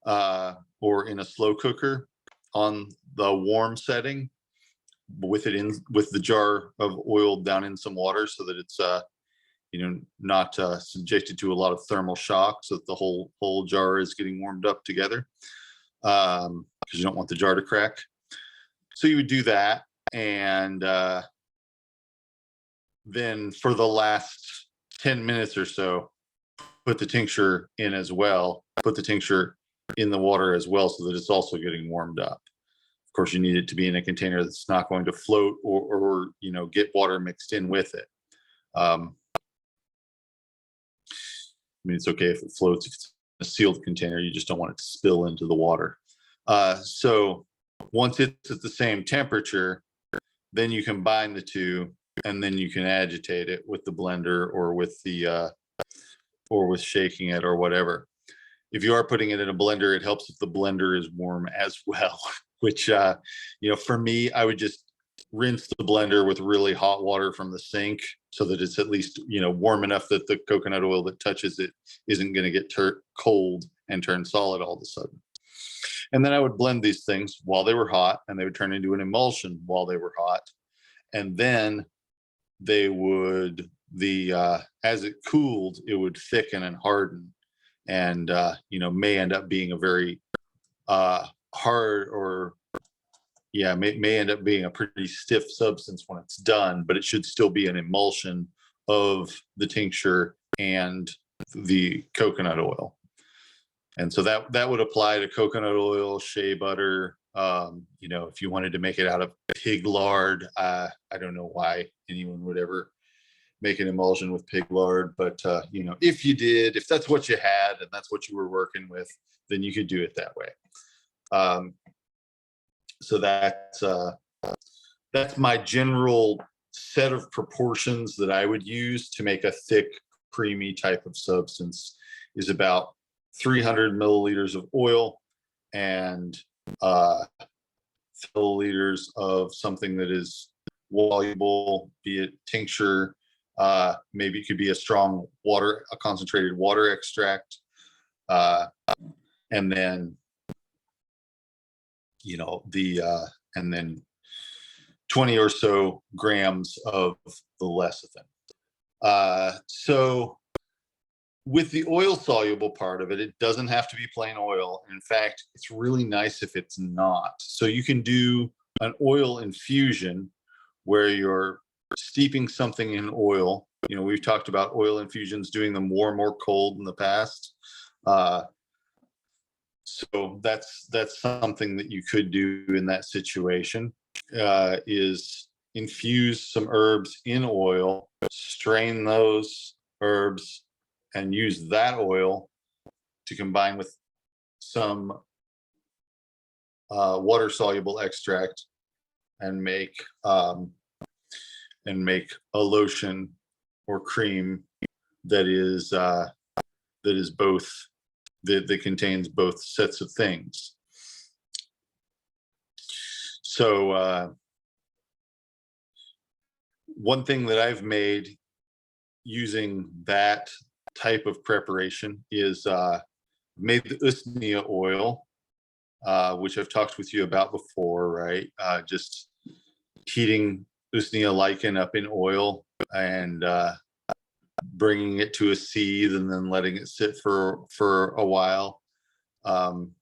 or in a slow cooker on the warm setting, with the jar of oil down in some water so that it's not subjected to a lot of thermal shock, so that the whole jar is getting warmed up together, because you don't want the jar to crack. So you would do that, and then for the last 10 minutes or so, put the tincture in as well. Put the tincture in the water as well so that it's also getting warmed up. Of course, you need it to be in a container that's not going to float or get water mixed in with it. I mean, it's okay if it floats. If it's a sealed container, you just don't want it to spill into the water. So once it's at the same temperature, then you combine the two, and then you can agitate it with the blender or with shaking it or whatever. If you are putting it in a blender, it helps if the blender is warm as well, which for me, I would just rinse the blender with really hot water from the sink so that it's at least, warm enough that the coconut oil that touches it isn't going to get cold and turn solid all of a sudden. And then I would blend these things while they were hot, and they would turn into an emulsion while they were hot. And then they would, as it cooled, it would thicken and harden, and may end up being a very hard, or may end up being a pretty stiff substance when it's done, but it should still be an emulsion of the tincture and the coconut oil. And so that would apply to coconut oil, shea butter. If you wanted to make it out of pig lard, I don't know why anyone would ever make an emulsion with pig lard, but if you did, if that's what you had and that's what you were working with, then you could do it that way. So that's my general set of proportions that I would use to make a thick, creamy type of substance, is about 300 milliliters of oil and milliliters of something that is soluble, be it tincture, maybe it could be a concentrated water extract, and then and then 20 or so grams of the lecithin. So with the oil soluble part of it, it doesn't have to be plain oil. In fact, it's really nice if it's not. So you can do an oil infusion where you're steeping something in oil. We've talked about oil infusions, doing them warm or cold in the past. So that's something that you could do in that situation, is infuse some herbs in oil, strain those herbs, and use that oil to combine with some water soluble extract and make a lotion or cream that contains both sets of things. So one thing that I've made using that type of preparation is made the usnea oil, which I've talked with you about before, right? Just heating usnea lichen up in oil and bringing it to a seethe and then letting it sit for a while, and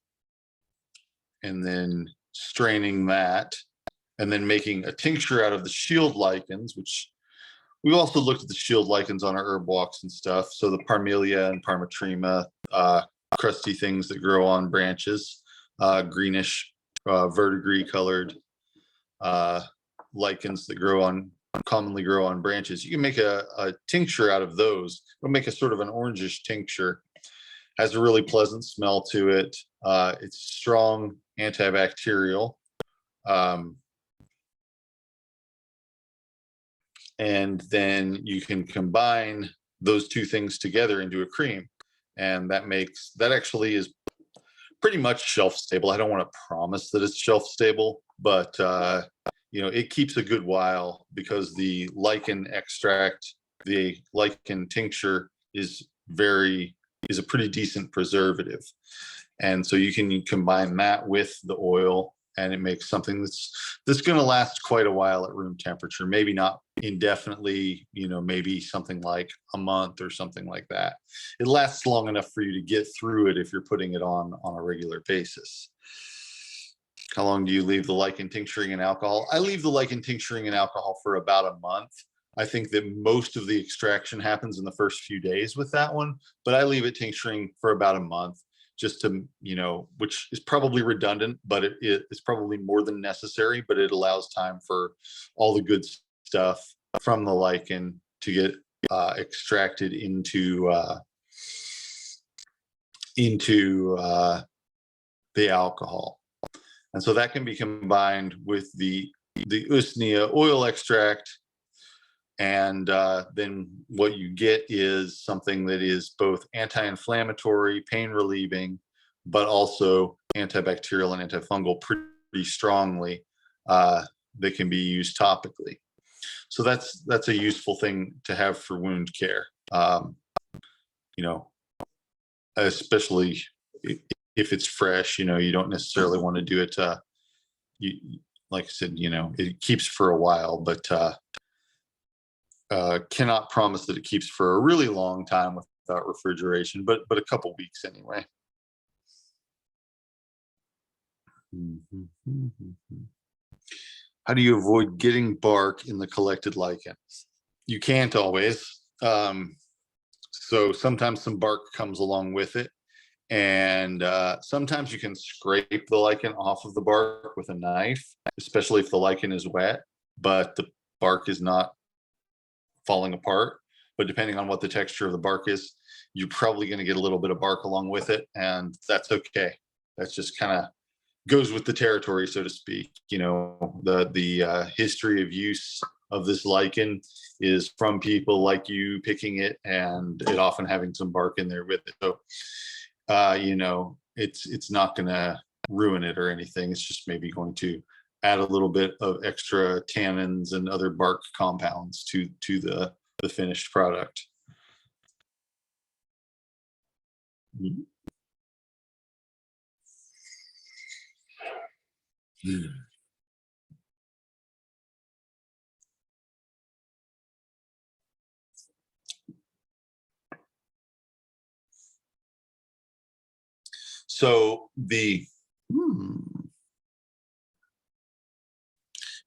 then straining that, and then making a tincture out of the shield lichens, which we've also looked at the shield lichens on our herb walks and stuff. So the Parmelia and Parmatrema, crusty things that grow on branches, greenish, verdigris colored lichens that commonly grow on branches. You can make a tincture out of those. It'll make a sort of an orangish tincture. Has a really pleasant smell to it. It's strong antibacterial. And then you can combine those two things together into a cream. And that actually is pretty much shelf stable. I don't want to promise that it's shelf stable, but it keeps a good while because the lichen extract, the lichen tincture is a pretty decent preservative. And so you can combine that with the oil, and it makes something that's going to last quite a while at room temperature. Maybe not indefinitely, maybe something like a month or something like that. It lasts long enough for you to get through it if you're putting it on a regular basis. How long do you leave the lichen tincturing in alcohol? I leave the lichen tincturing in alcohol for about a month. I think that most of the extraction happens in the first few days with that one, but I leave it tincturing for about a month, just to, which is probably redundant, but it's probably more than necessary, but it allows time for all the good stuff from the lichen to get extracted into the alcohol. And so that can be combined with the usnea oil extract. And then what you get is something that is both anti-inflammatory, pain relieving, but also antibacterial and antifungal pretty strongly. they can be used topically. So that's a useful thing to have for wound care. You know, especially if it's fresh, you know, you don't necessarily want to do it. You, like I said, you know, it keeps for a while, but cannot promise that it keeps for a really long time without refrigeration, but a couple weeks anyway. How do you avoid getting bark in the collected lichen? You can't always. So sometimes some bark comes along with it. And sometimes you can scrape the lichen off of the bark with a knife, especially if the lichen is wet, but the bark is not falling apart. But depending on what the texture of the bark is, you're probably going to get a little bit of bark along with it, and that's okay. That's just kind of goes with the territory, so to speak. You know, the history of use of this lichen is from people like you picking it, and it often having some bark in there with it. So you know, it's not going to ruin it or anything. It's just maybe going to add a little bit of extra tannins and other bark compounds to the finished product. So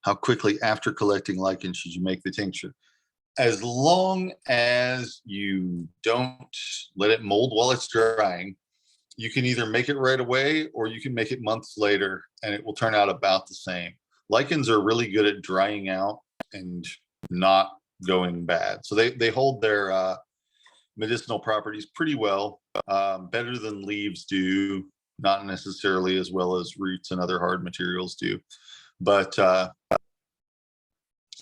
how quickly after collecting lichen should you make the tincture? As long as you don't let it mold while it's drying, you can either make it right away or you can make it months later and it will turn out about the same. Lichens are really good at drying out and not going bad. So they hold their medicinal properties pretty well, better than leaves do, not necessarily as well as roots and other hard materials do. But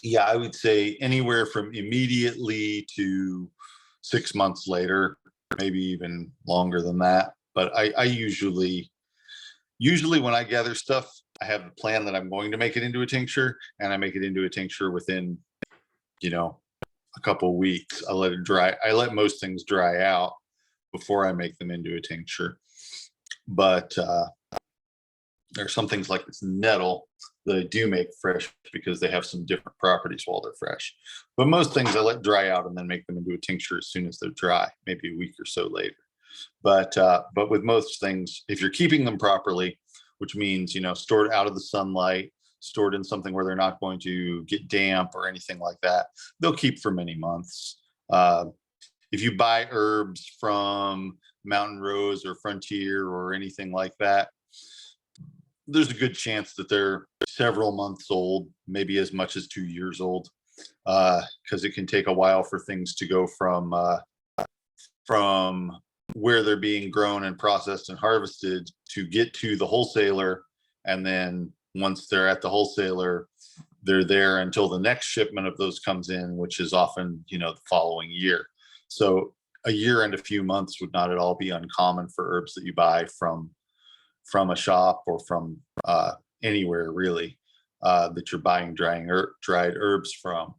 yeah, I would say anywhere from immediately to 6 months later, maybe even longer than that. But I usually when I gather stuff, I have a plan that I'm going to make it into a tincture, and I make it into a tincture within, you know, a couple of weeks. I let it dry. I let most things dry out before I make them into a tincture. But there are some things like this nettle that I do make fresh because they have some different properties while they're fresh. But most things I let dry out and then make them into a tincture as soon as they're dry, maybe a week or so later. But with most things, if you're keeping them properly, which means, you know, stored out of the sunlight, stored in something where they're not going to get damp or anything like that, they'll keep for many months. If you buy herbs from Mountain Rose or Frontier or anything like that, there's a good chance that they're several months old, maybe as much as 2 years old, because it can take a while for things to go from where they're being grown and processed and harvested to get to the wholesaler. And then once they're at the wholesaler, they're there until the next shipment of those comes in, which is often, you know, the following year. So a year and a few months would not at all be uncommon for herbs that you buy from a shop or from anywhere really that you're buying dried herbs from.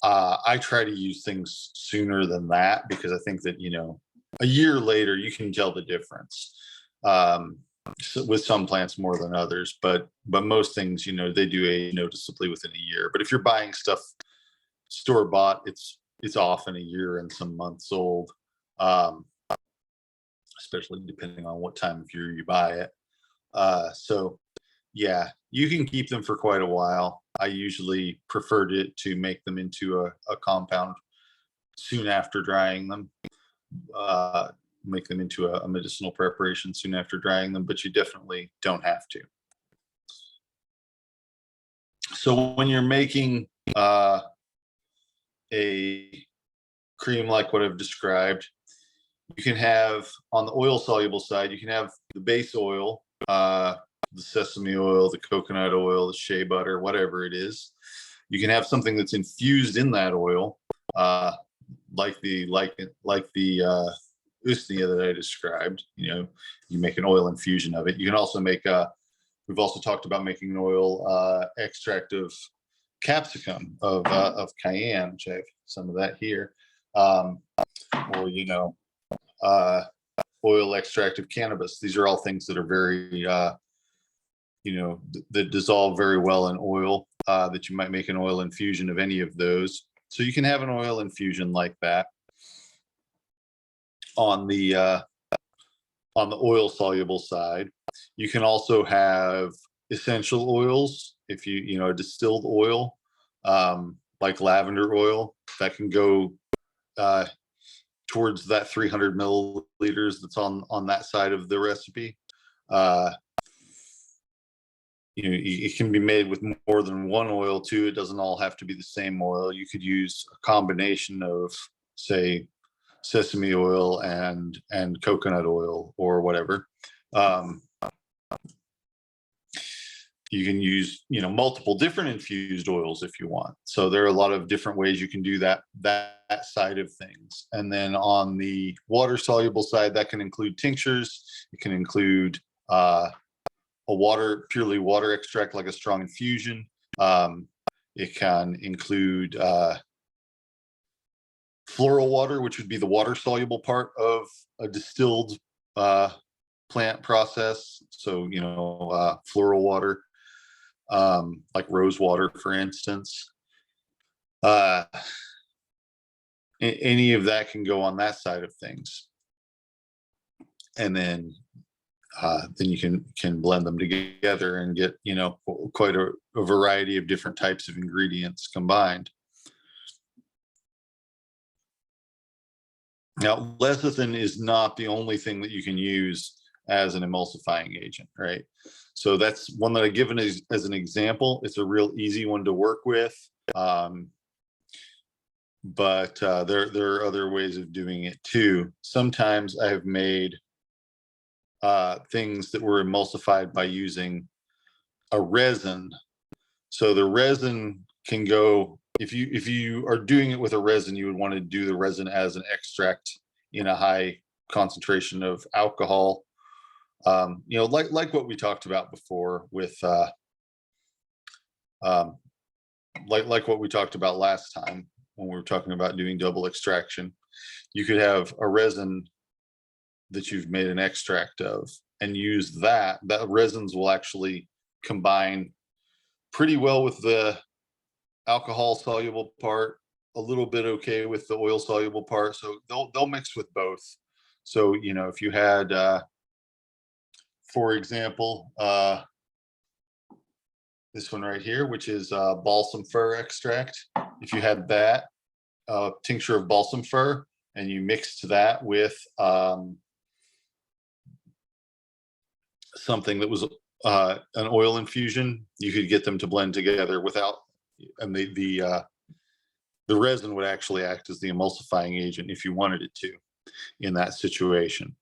I try to use things sooner than that because I think that, you know, a year later you can tell the difference with some plants more than others, but most things, you know, they do age noticeably within a year. But if you're buying stuff store bought, it's often a year and some months old, especially depending on what time of year you buy it. So yeah, you can keep them for quite a while. I usually preferred it to make them into a compound soon after drying them, make them into a medicinal preparation soon after drying them, but you definitely don't have to. So when you're making a cream like what I've described, you can have, on the oil soluble side, you can have the base oil, the sesame oil, the coconut oil, the shea butter, whatever it is. You can have something that's infused in that oil, like the usnea that I described. You know, you make an oil infusion of it. You can also make We've also talked about making an oil extract of capsicum, of cayenne, which I have some of that here, or oil extract of cannabis. These are all things that are very that dissolve very well in oil, that you might make an oil infusion of any of those. So you can have an oil infusion like that on the oil soluble side. You can also have essential oils. If a distilled oil, like lavender oil, that can go towards that 300 milliliters that's on that side of the recipe. It can be made with more than one oil too. It doesn't all have to be the same oil. You could use a combination of, say, sesame oil and coconut oil or whatever. You can use multiple different infused oils if you want. So there are a lot of different ways you can do that side of things. And then on the water soluble side, that can include tinctures. It can include purely water extract, like a strong infusion. It can include floral water, which would be the water soluble part of a distilled plant process. So floral water, like rose water, for instance. Any of that can go on that side of things, and then you can blend them together and get quite a variety of different types of ingredients combined. Now, lecithin is not the only thing that you can use as an emulsifying agent, right? So that's one that I've given as an example. It's a real easy one to work with, but there are other ways of doing it too. Sometimes I have made things that were emulsified by using a resin. So the resin can go, if you are doing it with a resin, you would want to do the resin as an extract in a high concentration of alcohol. Like what we talked about before with like what we talked about last time when we were talking about doing double extraction. You could have a resin that you've made an extract of and use that resins will actually combine pretty well with the alcohol soluble part, a little bit okay with the oil soluble part. So they'll mix with both. So, if you had, for example, this one right here, which is balsam fir extract. If you had that tincture of balsam fir and you mixed that with something that was an oil infusion, you could get them to blend together without, and the resin would actually act as the emulsifying agent if you wanted it to in that situation.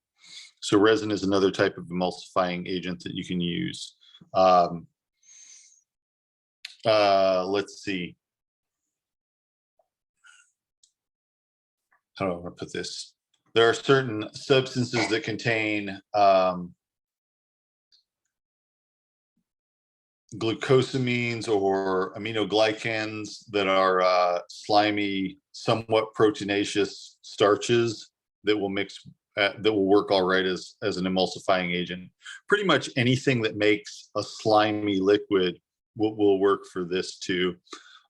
So resin is another type of emulsifying agent that you can use. Let's see. How do I want to put this? There are certain substances that contain glucosamines or aminoglycans that are slimy, somewhat proteinaceous starches that will mix, that will work all right as an emulsifying agent. Pretty much anything that makes a slimy liquid will work for this too.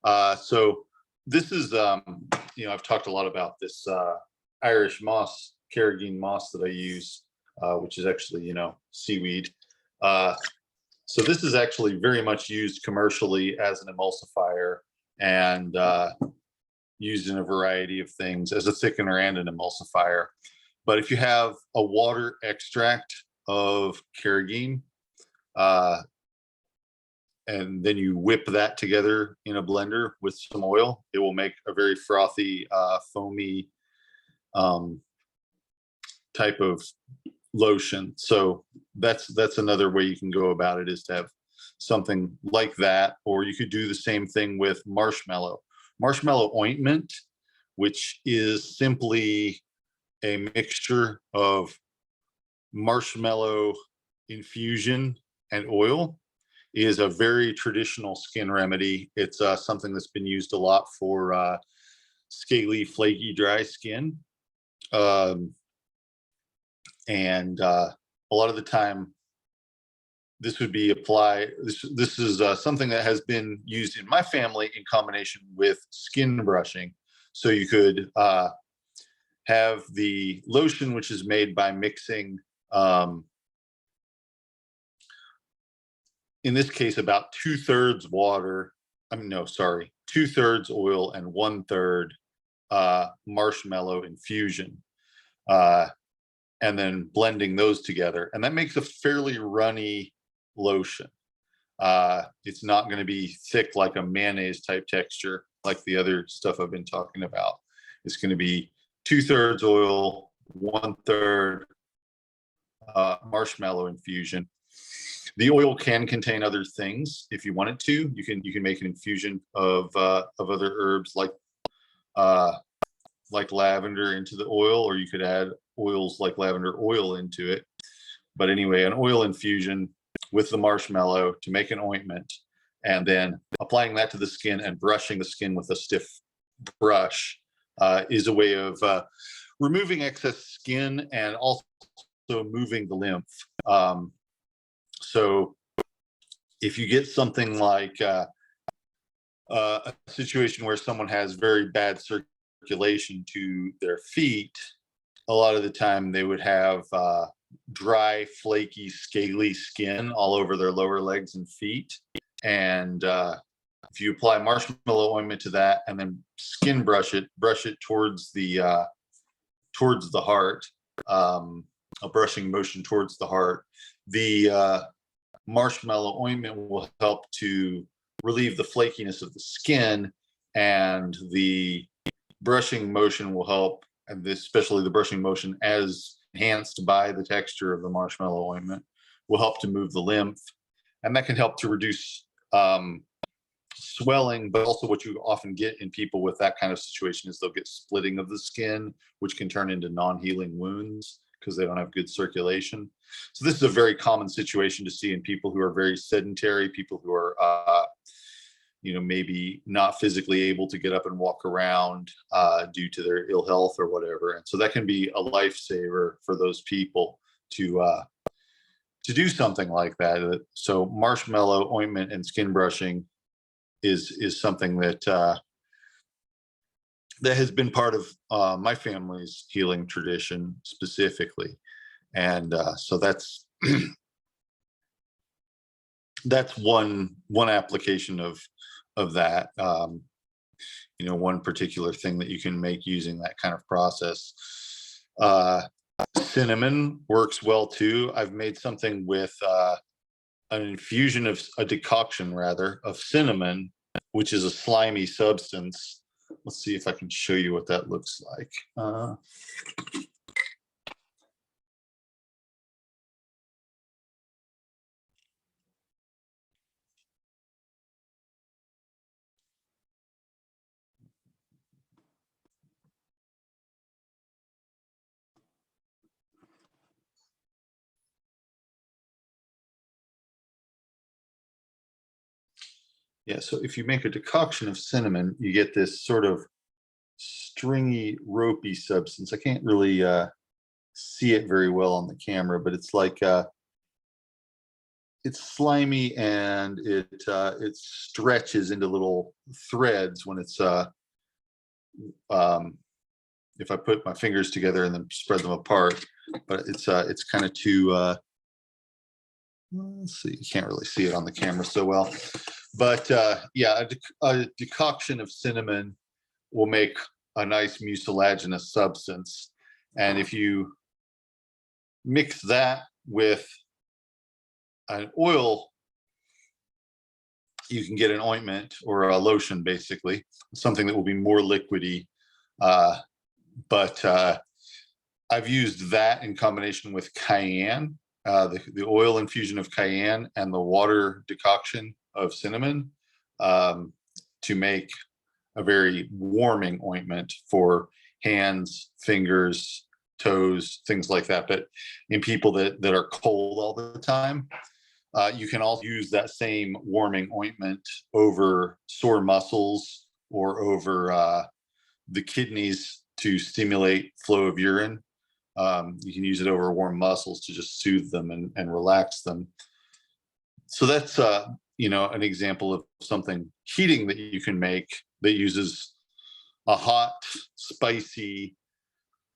So this is, I've talked a lot about this Irish moss, carrageen moss that I use, which is actually, seaweed. So this is actually very much used commercially as an emulsifier and used in a variety of things as a thickener and an emulsifier. But if you have a water extract of carrageen, and then you whip that together in a blender with some oil, it will make a very frothy, foamy type of lotion. So that's another way you can go about it, is to have something like that. Or you could do the same thing with marshmallow ointment, which is simply a mixture of marshmallow infusion and oil. is a very traditional skin remedy. It's something that's been used a lot for scaly, flaky, dry skin. And a lot of the time, this would be applied. This is something that has been used in my family in combination with skin brushing. So you could have the lotion, which is made by mixing, in this case, about 2/3 water. I mean, no, sorry, 2/3 oil and 1/3 marshmallow infusion. And then blending those together. And that makes a fairly runny lotion. It's not going to be thick like a mayonnaise type texture like the other stuff I've been talking about. It's going to be 2/3 oil, 1/3 marshmallow infusion. The oil can contain other things if you want it to. You can make an infusion of other herbs like lavender into the oil, or you could add oils like lavender oil into it. But anyway, an oil infusion with the marshmallow to make an ointment, and then applying that to the skin and brushing the skin with a stiff brush is a way of removing excess skin and also moving the lymph. So if you get something like a situation where someone has very bad circulation to their feet, a lot of the time they would have dry, flaky, scaly skin all over their lower legs and feet. And if you apply marshmallow ointment to that and then skin brush it towards the heart, a brushing motion towards the heart, the marshmallow ointment will help to relieve the flakiness of the skin, and the brushing motion will help, and especially the brushing motion as enhanced by the texture of the marshmallow ointment, will help to move the lymph. And that can help to reduce swelling, but also what you often get in people with that kind of situation is they'll get splitting of the skin, which can turn into non-healing wounds because they don't have good circulation. So this is a very common situation to see in people who are very sedentary, people who are maybe not physically able to get up and walk around due to their ill health or whatever. And so that can be a lifesaver for those people to do something like that. So marshmallow ointment and skin brushing is something that that has been part of my family's healing tradition specifically. And so that's that's one application of that. One particular thing that you can make using that kind of process. Cinnamon works well too. I've made something with an infusion of a decoction rather of cinnamon, which is a slimy substance. Let's see if I can show you what that looks like. Yeah, so if you make a decoction of cinnamon, you get this sort of stringy, ropey substance. I can't really see it very well on the camera, but it's like it's slimy, and it stretches into little threads when it's if I put my fingers together and then spread them apart. But it's kind of too let's see, you can't really see it on the camera so well. But yeah, a decoction of cinnamon will make a nice mucilaginous substance. And if you mix that with an oil, you can get an ointment or a lotion, basically, something that will be more liquidy. But I've used that in combination with cayenne, the oil infusion of cayenne and the water decoction of cinnamon to make a very warming ointment for hands, fingers, toes, things like that. But in people that are cold all the time, You can also use that same warming ointment over sore muscles or over the kidneys to stimulate flow of urine. You can use it over warm muscles to just soothe them and relax them. So that's an example of something heating that you can make that uses a hot, spicy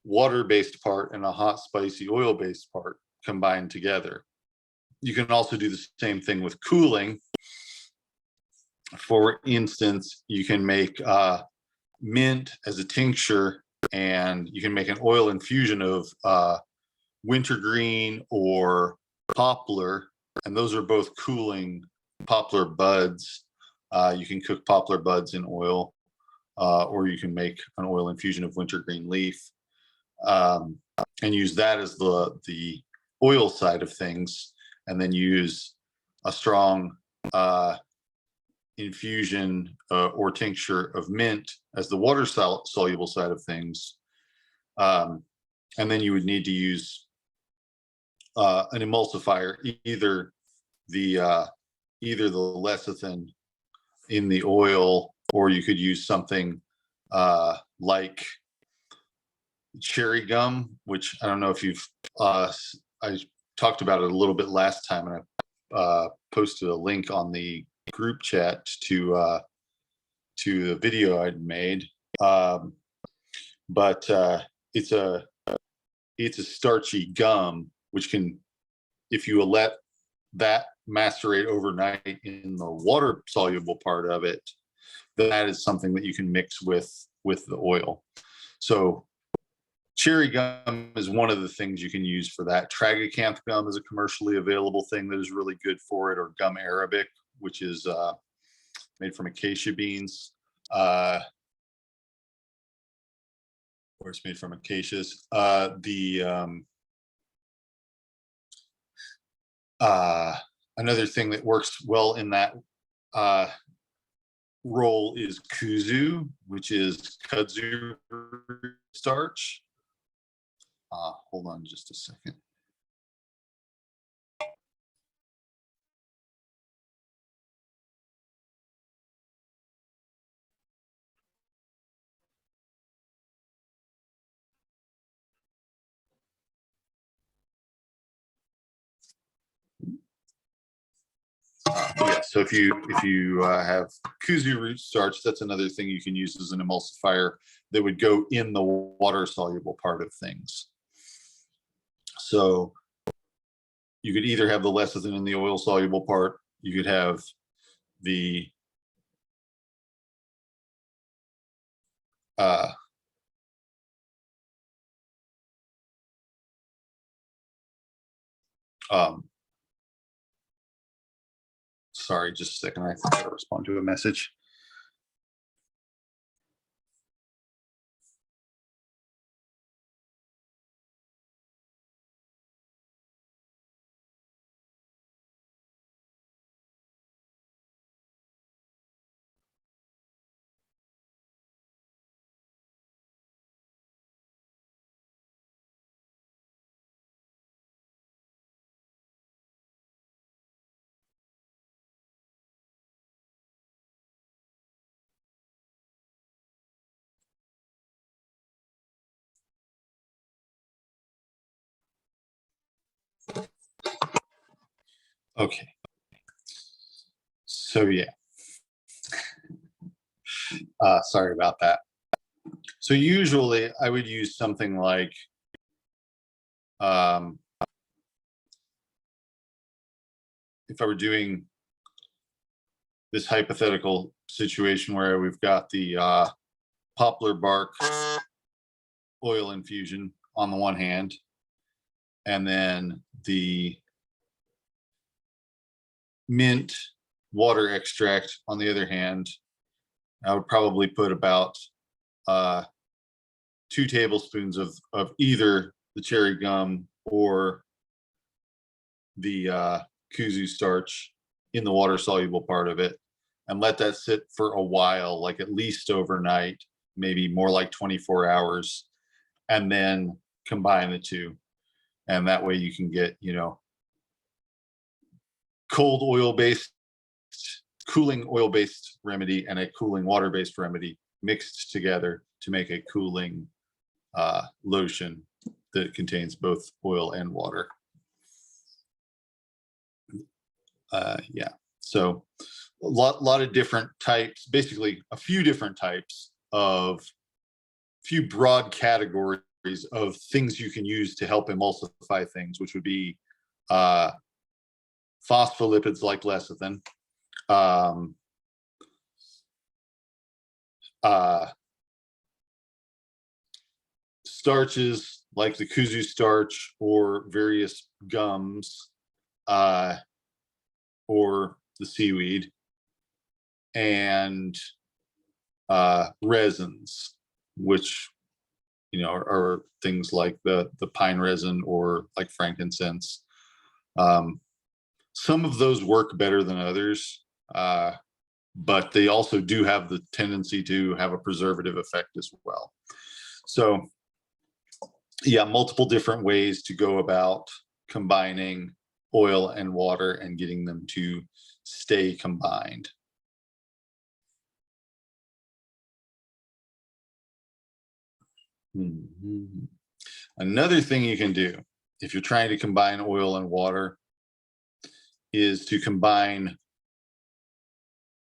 water-based part and a hot, spicy oil-based part combined together. You can also do the same thing with cooling. For instance, you can make mint as a tincture, and you can make an oil infusion of wintergreen or poplar, and those are both cooling poplar buds. You can cook poplar buds in oil, or you can make an oil infusion of wintergreen leaf, and use that as the oil side of things, and then use a strong infusion or tincture of mint as the water soluble side of things. And then you would need to use an emulsifier, either the lecithin in the oil, or you could use something like cherry gum, which I don't know if you've I talked about it a little bit last time, and I posted a link on the group chat to the video I'd made. But it's a starchy gum, which can, if you let that macerate overnight in the water soluble part of it, then that is something that you can mix with the oil. So cherry gum is one of the things you can use for that. Tragacanth gum is a commercially available thing that is really good for it, or gum arabic, which is made from acacia beans, or it's made from acacias. Another thing that works well in that role is kuzu, which is kudzu starch. Hold on just a second. Yeah, so if you have kuzu root starch, that's another thing you can use as an emulsifier that would go in the water soluble part of things. So you could either have the lecithin in the oil soluble part, you could have the sorry, just a second, I have to respond to a message. Okay. So yeah. Sorry about that. So usually I would use something like if I were doing this hypothetical situation where we've got the poplar bark oil infusion on the one hand, and then the mint water extract on the other hand, I would probably put about 2 tablespoons of either the cherry gum or the kuzu starch in the water soluble part of it, and let that sit for a while, like at least overnight, maybe more like 24 hours, and then combine the two. And that way you can get, cold oil-based, cooling oil-based remedy and a cooling water-based remedy mixed together to make a cooling lotion that contains both oil and water. Yeah, so a lot of different types, basically a few different types of few broad categories of things you can use to help emulsify things, which would be phospholipids like lecithin, starches like the kuzu starch or various gums, or the seaweed, and resins, which are things like the pine resin or like frankincense. Some of those work better than others, but they also do have the tendency to have a preservative effect as well. So yeah, multiple different ways to go about combining oil and water and getting them to stay combined. Another thing you can do if you're trying to combine oil and water is to combine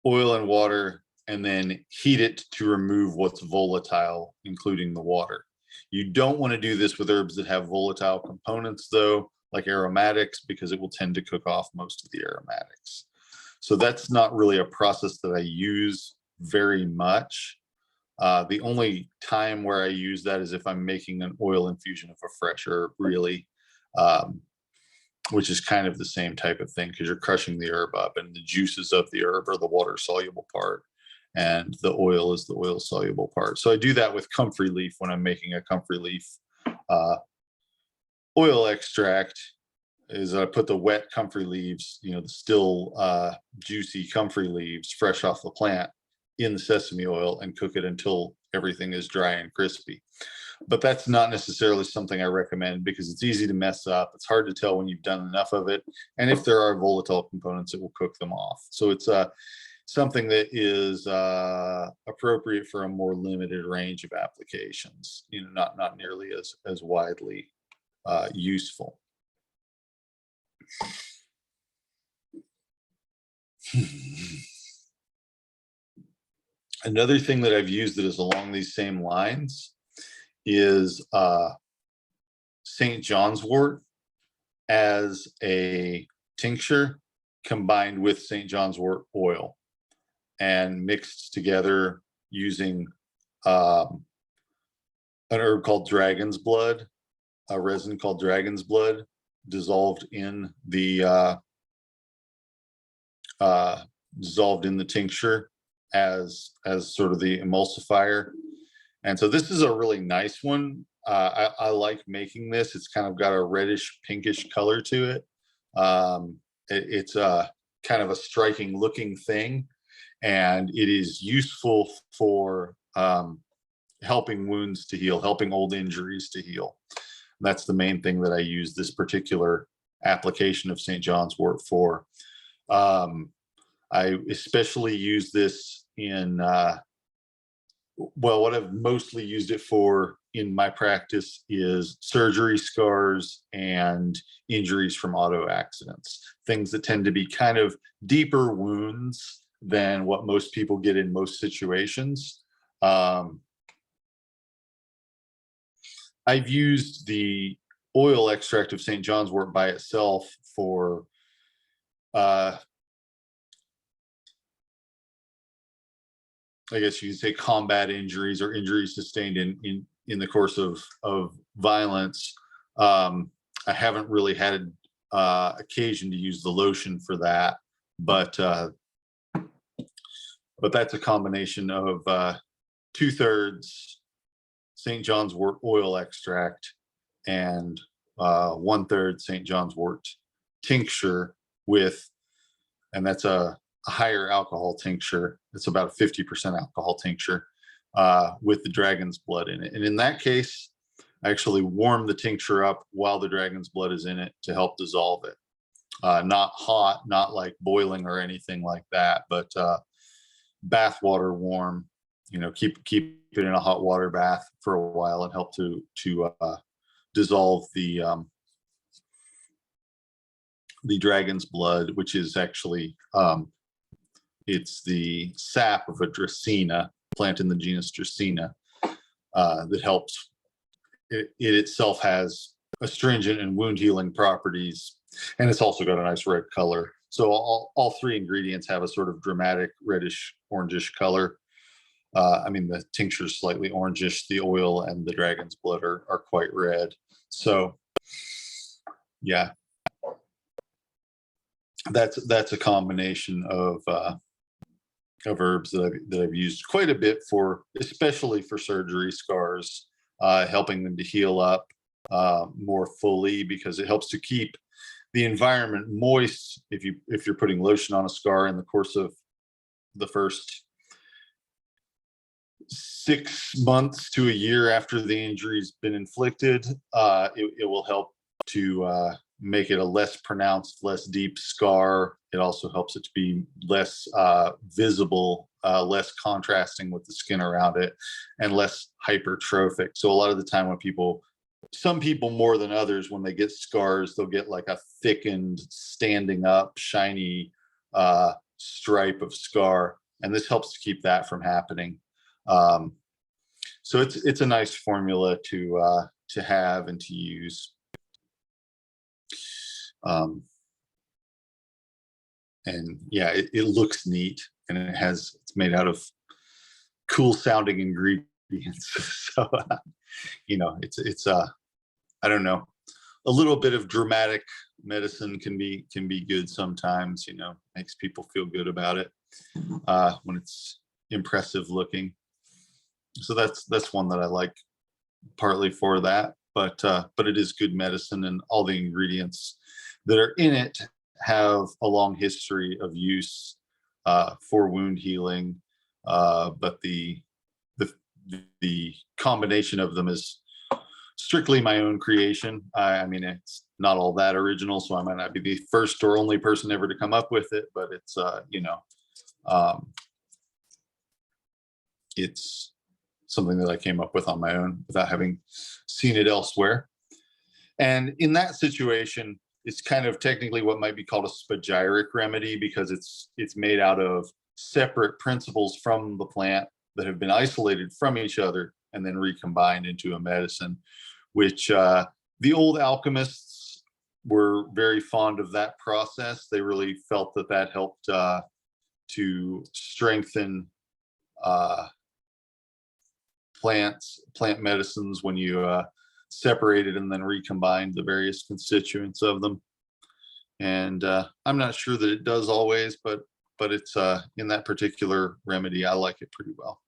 oil and water and then heat it to remove what's volatile, including the water. You don't want to do this with herbs that have volatile components, though, like aromatics, because it will tend to cook off most of the aromatics. So that's not really a process that I use very much. The only time where I use that is if I'm making an oil infusion of a fresh herb, really, which is kind of the same type of thing because you're crushing the herb up and the juices of the herb are the water soluble part and the oil is the oil soluble part. So I do that with comfrey leaf when I'm making a comfrey leaf oil extract. Is I put the wet comfrey leaves, the still juicy comfrey leaves fresh off the plant in the sesame oil and cook it until everything is dry and crispy. But that's not necessarily something I recommend because it's easy to mess up. It's hard to tell when you've done enough of it. And if there are volatile components, it will cook them off. So it's something that is appropriate for a more limited range of applications, not nearly as widely useful. Another thing that I've used that is along these same lines is St. John's wort as a tincture combined with St. John's wort oil and mixed together using an herb called dragon's blood, a resin called dragon's blood, dissolved in the tincture as sort of the emulsifier. And so this is a really nice one. I like making this. It's kind of got a reddish pinkish color to it. It's kind of a striking looking thing, and it is useful for helping wounds to heal, helping old injuries to heal. That's the main thing that I use this particular application of St. John's wort for. I especially use this in, what I've mostly used it for in my practice is surgery scars and injuries from auto accidents, things that tend to be kind of deeper wounds than what most people get in most situations. I've used the oil extract of St. John's wort by itself for I guess you could say combat injuries or injuries sustained in the course of violence. I haven't really had occasion to use the lotion for that, but that's a combination of 2/3 St. John's wort oil extract and 1/3 St. John's wort tincture and that's a higher alcohol tincture. It's about a 50% alcohol tincture with the dragon's blood in it. And in that case, I actually warm the tincture up while the dragon's blood is in it to help dissolve it. not hot, not like boiling or anything like that, but bath water warm. Keep it in a hot water bath for a while and help to dissolve the dragon's blood, which is actually it's the sap of a Dracaena plant in the genus Dracaena that helps. It itself has astringent and wound healing properties, and it's also got a nice red color. So all three ingredients have a sort of dramatic reddish orangish color. I mean, the tincture is slightly orangish. The oil and the dragon's blood are quite red. So yeah, that's a combination of herbs that I've used quite a bit for, especially for surgery scars, helping them to heal up more fully, because it helps to keep the environment moist. If you're putting lotion on a scar in the course of the first 6 months to a year after the injury's been inflicted, it will help to make it a less pronounced, less deep scar. It also helps it to be less visible, less contrasting with the skin around it, and less hypertrophic. So a lot of the time when some people more than others, when they get scars, they'll get like a thickened, standing up, shiny stripe of scar. And this helps to keep that from happening. So it's a nice formula to have and to use. And yeah, it looks neat, and it's made out of cool sounding ingredients. So it's I don't know, a little bit of dramatic medicine can be good sometimes. Makes people feel good about it when it's impressive looking. So that's one that I like, partly for that, but it is good medicine, and all the ingredients that are in it have a long history of use for wound healing, but the combination of them is strictly my own creation. I mean, it's not all that original, so I might not be the first or only person ever to come up with it, but it's it's something that I came up with on my own without having seen it elsewhere. And in that situation, it's kind of technically what might be called a spagyric remedy, because it's made out of separate principles from the plant that have been isolated from each other and then recombined into a medicine, which the old alchemists were very fond of that process. They really felt that helped to strengthen plant medicines when you separated and then recombined the various constituents of them. And I'm not sure that it does always, but it's in that particular remedy, I like it pretty well.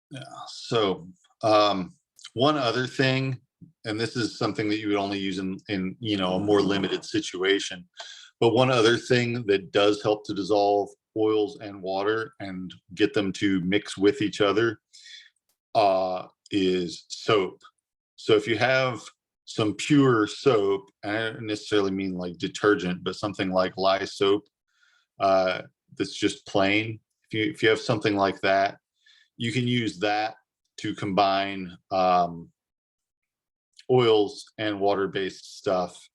Yeah. So one other thing, and this is something that you would only use in a more limited situation, but one other thing that does help to dissolve oils and water and get them to mix with each other is soap. So if you have some pure soap, and I don't necessarily mean like detergent, but something like lye soap that's just plain. If you have something like that, you can use that to combine oils and water-based stuff.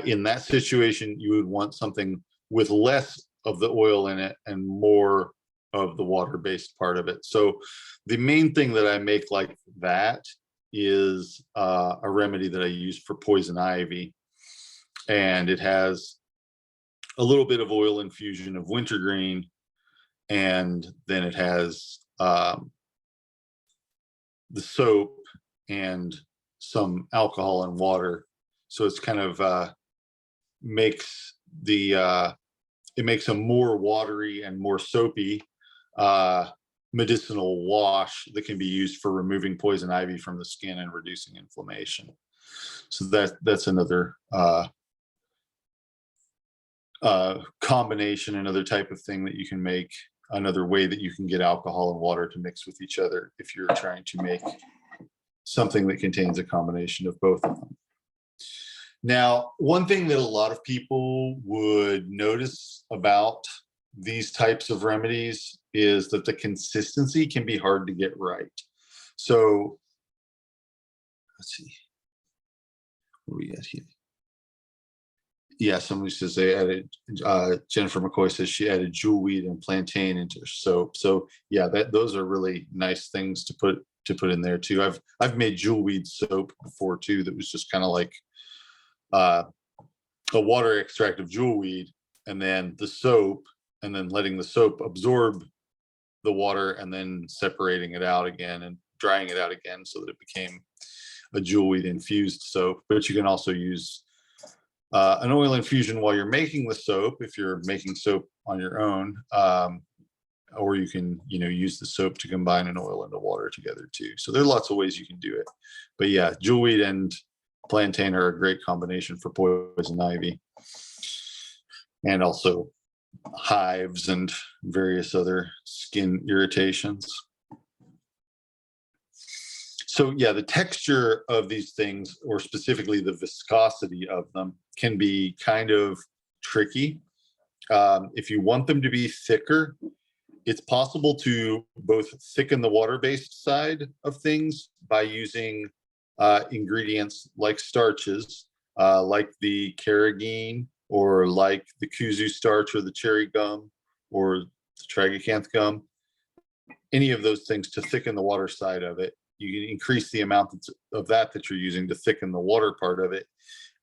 In that situation, you would want something with less of the oil in it and more of the water-based part of it. So the main thing that I make like that is a remedy that I use for poison ivy. And it has a little bit of oil infusion of wintergreen, and then it has the soap and some alcohol and water. So it's kind of makes the it makes them more watery and more soapy, medicinal wash that can be used for removing poison ivy from the skin and reducing inflammation. So that's another combination, another type of thing that you can make, another way that you can get alcohol and water to mix with each other if you're trying to make something that contains a combination of both of them. Now, one thing that a lot of people would notice about these types of remedies is that the consistency can be hard to get right. So let's see, what do we got here? Yeah, somebody says they added, Jennifer McCoy says she added jewelweed and plantain into her soap. So yeah, those are really nice things to put in there too. I've made jewelweed soap before too, that was just kind of like a water extract of jewelweed, and then the soap, and then letting the soap absorb the water, and then separating it out again and drying it out again so that it became a jewelweed infused soap. But you can also use an oil infusion while you're making the soap if you're making soap on your own, or you can use the soap to combine an oil and the water together too. So there are lots of ways you can do it. But yeah, jewelweed and plantain are a great combination for poison ivy, and also hives and various other skin irritations. So yeah, the texture of these things, or specifically the viscosity of them, can be kind of tricky. If you want them to be thicker, it's possible to both thicken the water-based side of things by using ingredients like starches, like the carrageenan, or like the kuzu starch, or the cherry gum, or the tragacanth gum. Any of those things to thicken the water side of it. You can increase the amount of that you're using to thicken the water part of it.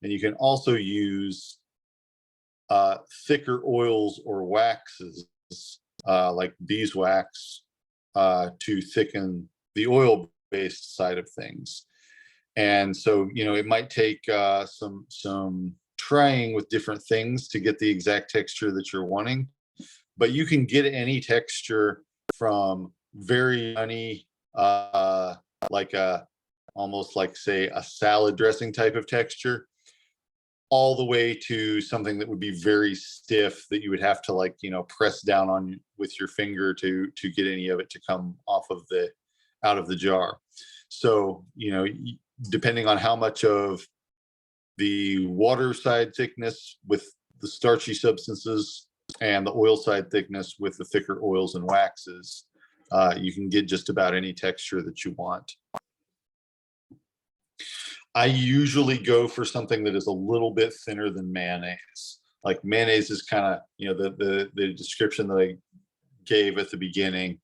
And you can also use thicker oils or waxes, like beeswax, to thicken the oil-based side of things. And so, it might take some trying with different things to get the exact texture that you're wanting, but you can get any texture from very honey, like almost like, say, a salad dressing type of texture, all the way to something that would be very stiff that you would have to press down on with your finger to get any of it to come off of out of the jar. So depending on how much of the water side thickness with the starchy substances and the oil side thickness with the thicker oils and waxes, you can get just about any texture that you want. I usually go for something that is a little bit thinner than mayonnaise. Like mayonnaise is kind of, the description that I gave at the beginning,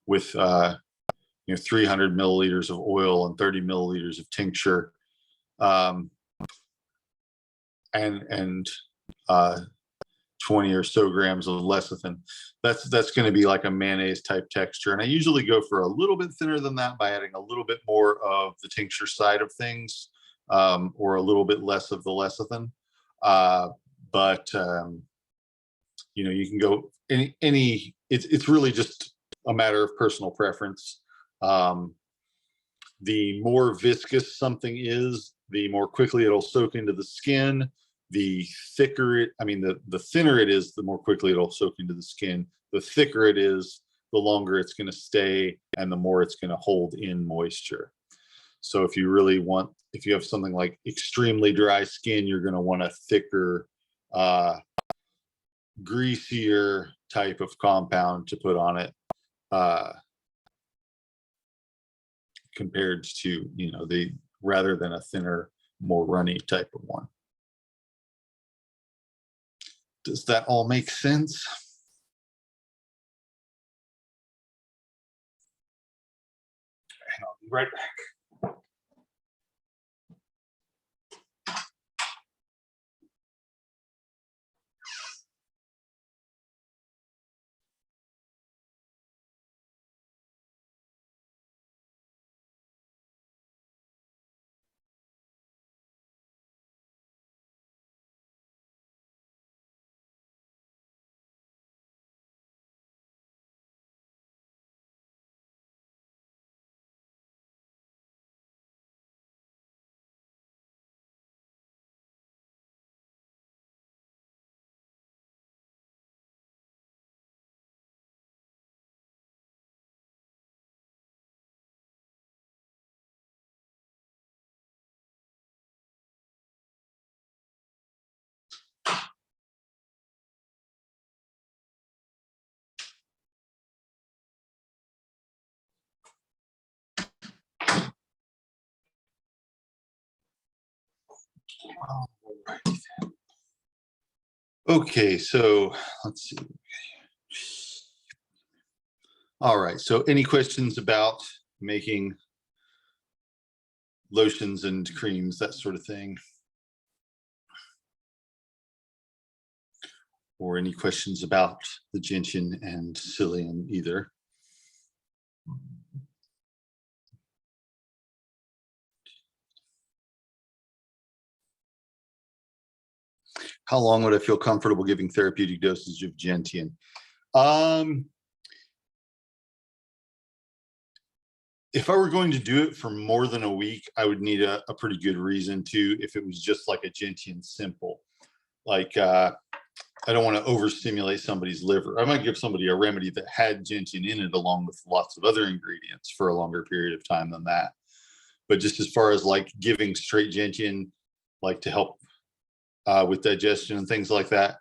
with 300 milliliters of oil and 30 milliliters of tincture, and 20 or so grams of lecithin. That's going to be like a mayonnaise type texture. And I usually go for a little bit thinner than that by adding a little bit more of the tincture side of things, or a little bit less of the lecithin. But you can go any. It's really just a matter of personal preference. The more viscous something is, the more quickly it'll soak into the skin. The thicker the thinner it is, the more quickly it'll soak into the skin. The thicker it is, the longer it's going to stay and the more it's going to hold in moisture. So if you have something like extremely dry skin, you're going to want a thicker, greasier type of compound to put on it, compared to, rather than a thinner, more runny type of one. Does that all make sense? I'll be right back. Alrighty then. Okay, so let's see. All right, so any questions about making lotions and creams, that sort of thing? Or any questions about the gentian and psyllium either? How long would I feel comfortable giving therapeutic dosage of gentian? If I were going to do it for more than a week, I would need a pretty good reason to. If it was just like a gentian simple, like I don't want to overstimulate somebody's liver. I might give somebody a remedy that had gentian in it along with lots of other ingredients for a longer period of time than that. But just as far as like giving straight gentian, like to help with digestion and things like that,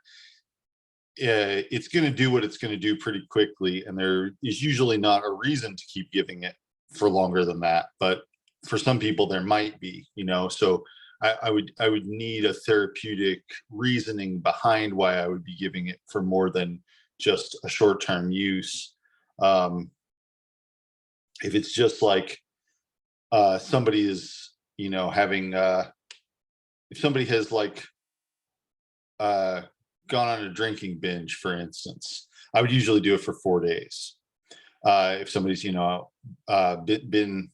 it's going to do what it's going to do pretty quickly. And there is usually not a reason to keep giving it for longer than that. But for some people, there might be, so I would need a therapeutic reasoning behind why I would be giving it for more than just a short-term use. If it's just like somebody is, having, if somebody has like gone on a drinking binge, for instance, I would usually do it for 4 days. If somebody's, been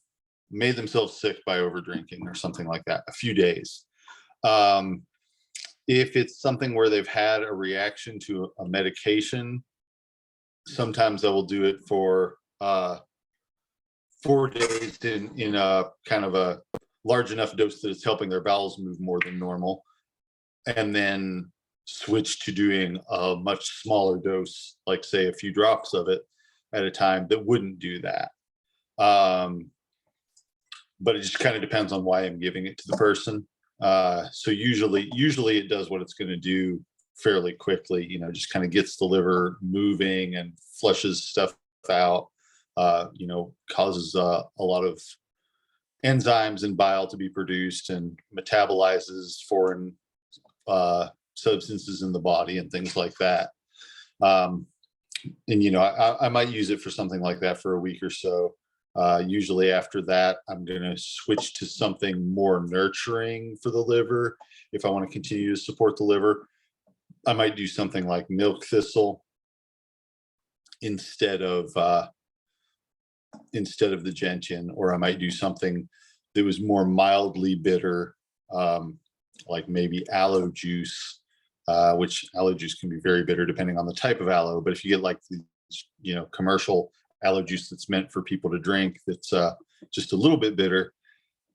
made themselves sick by over drinking or something like that, a few days. If it's something where they've had a reaction to a medication, sometimes I will do it for 4 days in a kind of a large enough dose that it's helping their bowels move more than normal, and then switch to doing a much smaller dose, like say a few drops of it at a time, that wouldn't do that. But it just kind of depends on why I'm giving it to the person. So usually it does what it's going to do fairly quickly, just kind of gets the liver moving and flushes stuff out, causes a lot of enzymes and bile to be produced and metabolizes foreign substances in the body and things like that. And, I might use it for something like that for a week or so. Usually after that, I'm going to switch to something more nurturing for the liver. If I want to continue to support the liver, I might do something like milk thistle instead of the gentian, or I might do something that was more mildly bitter, like maybe aloe juice, which aloe juice can be very bitter depending on the type of aloe. But if you get like the, commercial aloe juice that's meant for people to drink, that's just a little bit bitter,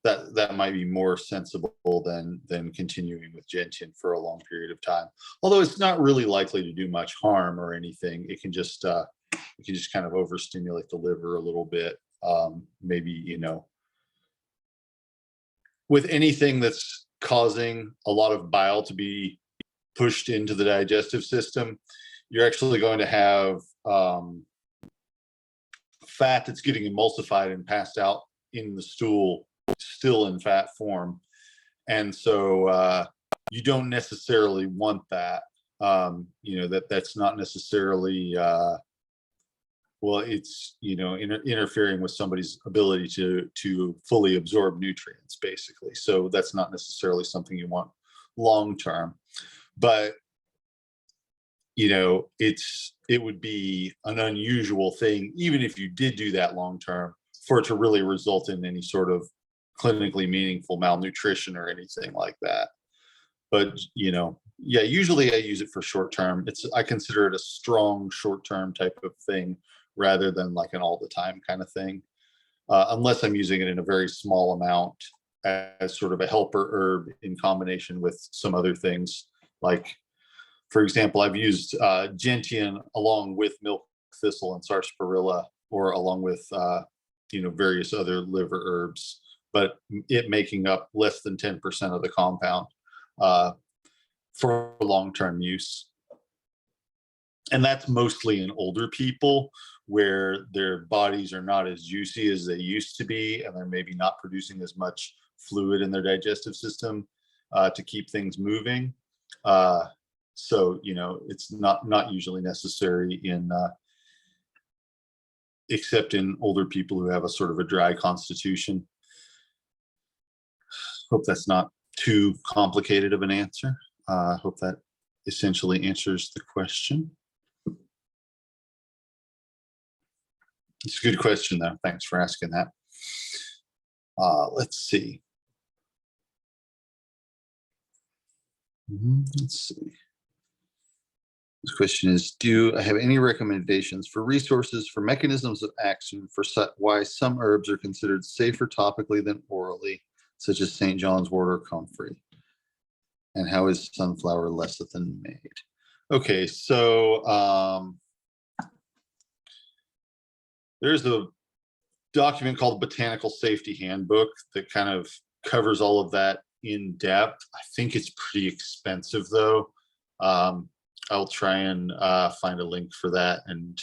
that might be more sensible than continuing with gentian for a long period of time. Although it's not really likely to do much harm or anything. It can just kind of overstimulate the liver a little bit. Maybe, with anything that's causing a lot of bile to be pushed into the digestive system, you're actually going to have fat that's getting emulsified and passed out in the stool still in fat form. And so you don't necessarily want that. That's not necessarily it's interfering with somebody's ability to fully absorb nutrients, basically. So that's not necessarily something you want long term. But it would be an unusual thing, even if you did do that long term, for it to really result in any sort of clinically meaningful malnutrition or anything like that. But usually I use it for short term. I consider it a strong short term type of thing rather than like an all the time kind of thing, unless I'm using it in a very small amount as sort of a helper herb in combination with some other things. Like, for example, I've used gentian along with milk thistle and sarsaparilla, or along with various other liver herbs, but it making up less than 10% of the compound for long-term use. And that's mostly in older people, where their bodies are not as juicy as they used to be, and they're maybe not producing as much fluid in their digestive system. to keep things moving. So, you know, it's not usually necessary in except in older people who have a sort of a dry constitution. Hope that's not too complicated of an answer. Hope that essentially answers the question. It's a good question, though. Thanks for asking that. Let's see. Let's see. This question is, do I have any recommendations for resources for mechanisms of action for why some herbs are considered safer topically than orally, such as St. John's wort or comfrey? And how is sunflower lecithin made? Okay, so there's a document called the Botanical Safety Handbook that kind of covers all of that in depth. I think it's pretty expensive though. I'll try and find a link for that and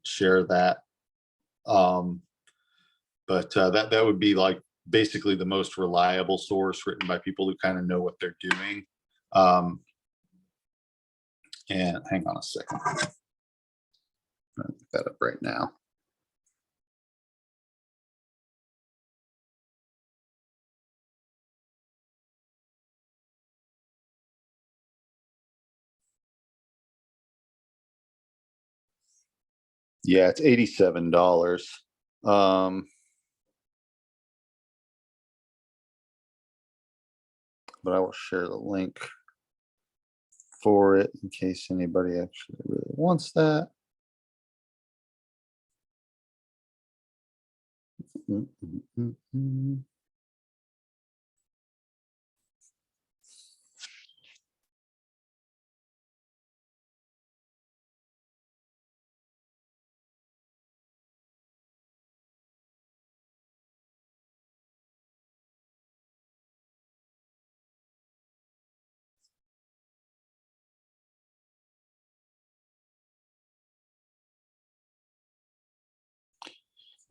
share that. But that would be like basically the most reliable source written by people who kind of know what they're doing. And hang on a second. I'll look that up right now. Yeah, it's $87. But I will share the link for it in case anybody actually really wants that.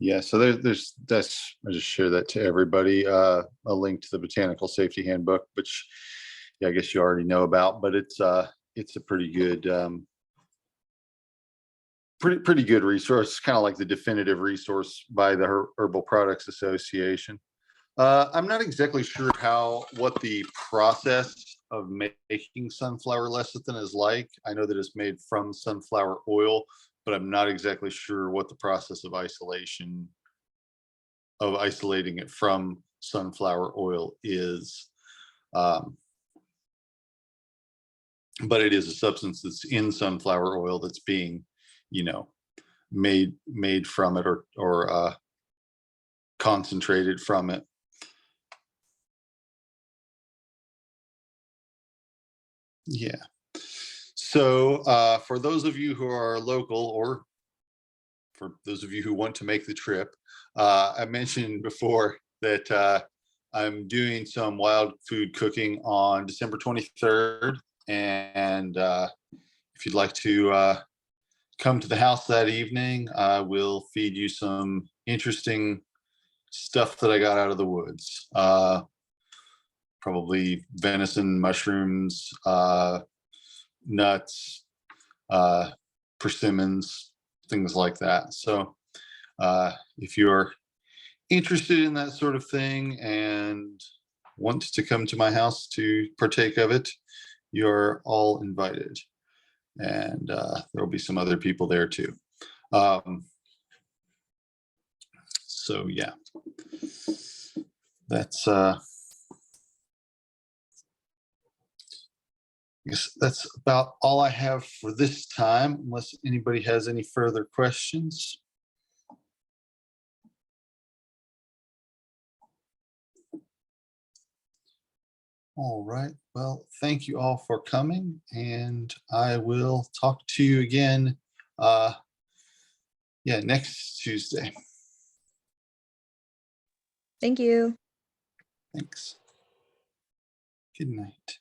Yeah, so that's I just share that to everybody. A link to the Botanical Safety Handbook, which yeah, I guess you already know about, but it's a pretty good pretty good resource, kind of like the definitive resource by the Herbal Products Association. I'm not exactly sure what the process of making sunflower lecithin is like. I know that it's made from sunflower oil, but I'm not exactly sure what the process of isolating it from sunflower oil is. But it is a substance that's in sunflower oil that's being, you know, made from it or concentrated from it. Yeah. So for those of you who are local, or for those of you who want to make the trip, I mentioned before that I'm doing some wild food cooking on December 23rd. And if you'd like to come to the house that evening, I will feed you some interesting stuff that I got out of the woods. Probably venison, mushrooms, nuts, persimmons, things like that. So if you're interested in that sort of thing and want to come to my house to partake of it, you're all invited. And there'll be some other people there too. So yeah, that's I guess that's about all I have for this time, unless anybody has any further questions. All right. Well, thank you all for coming, and I will talk to you again next Tuesday. Thank you. Thanks. Good night.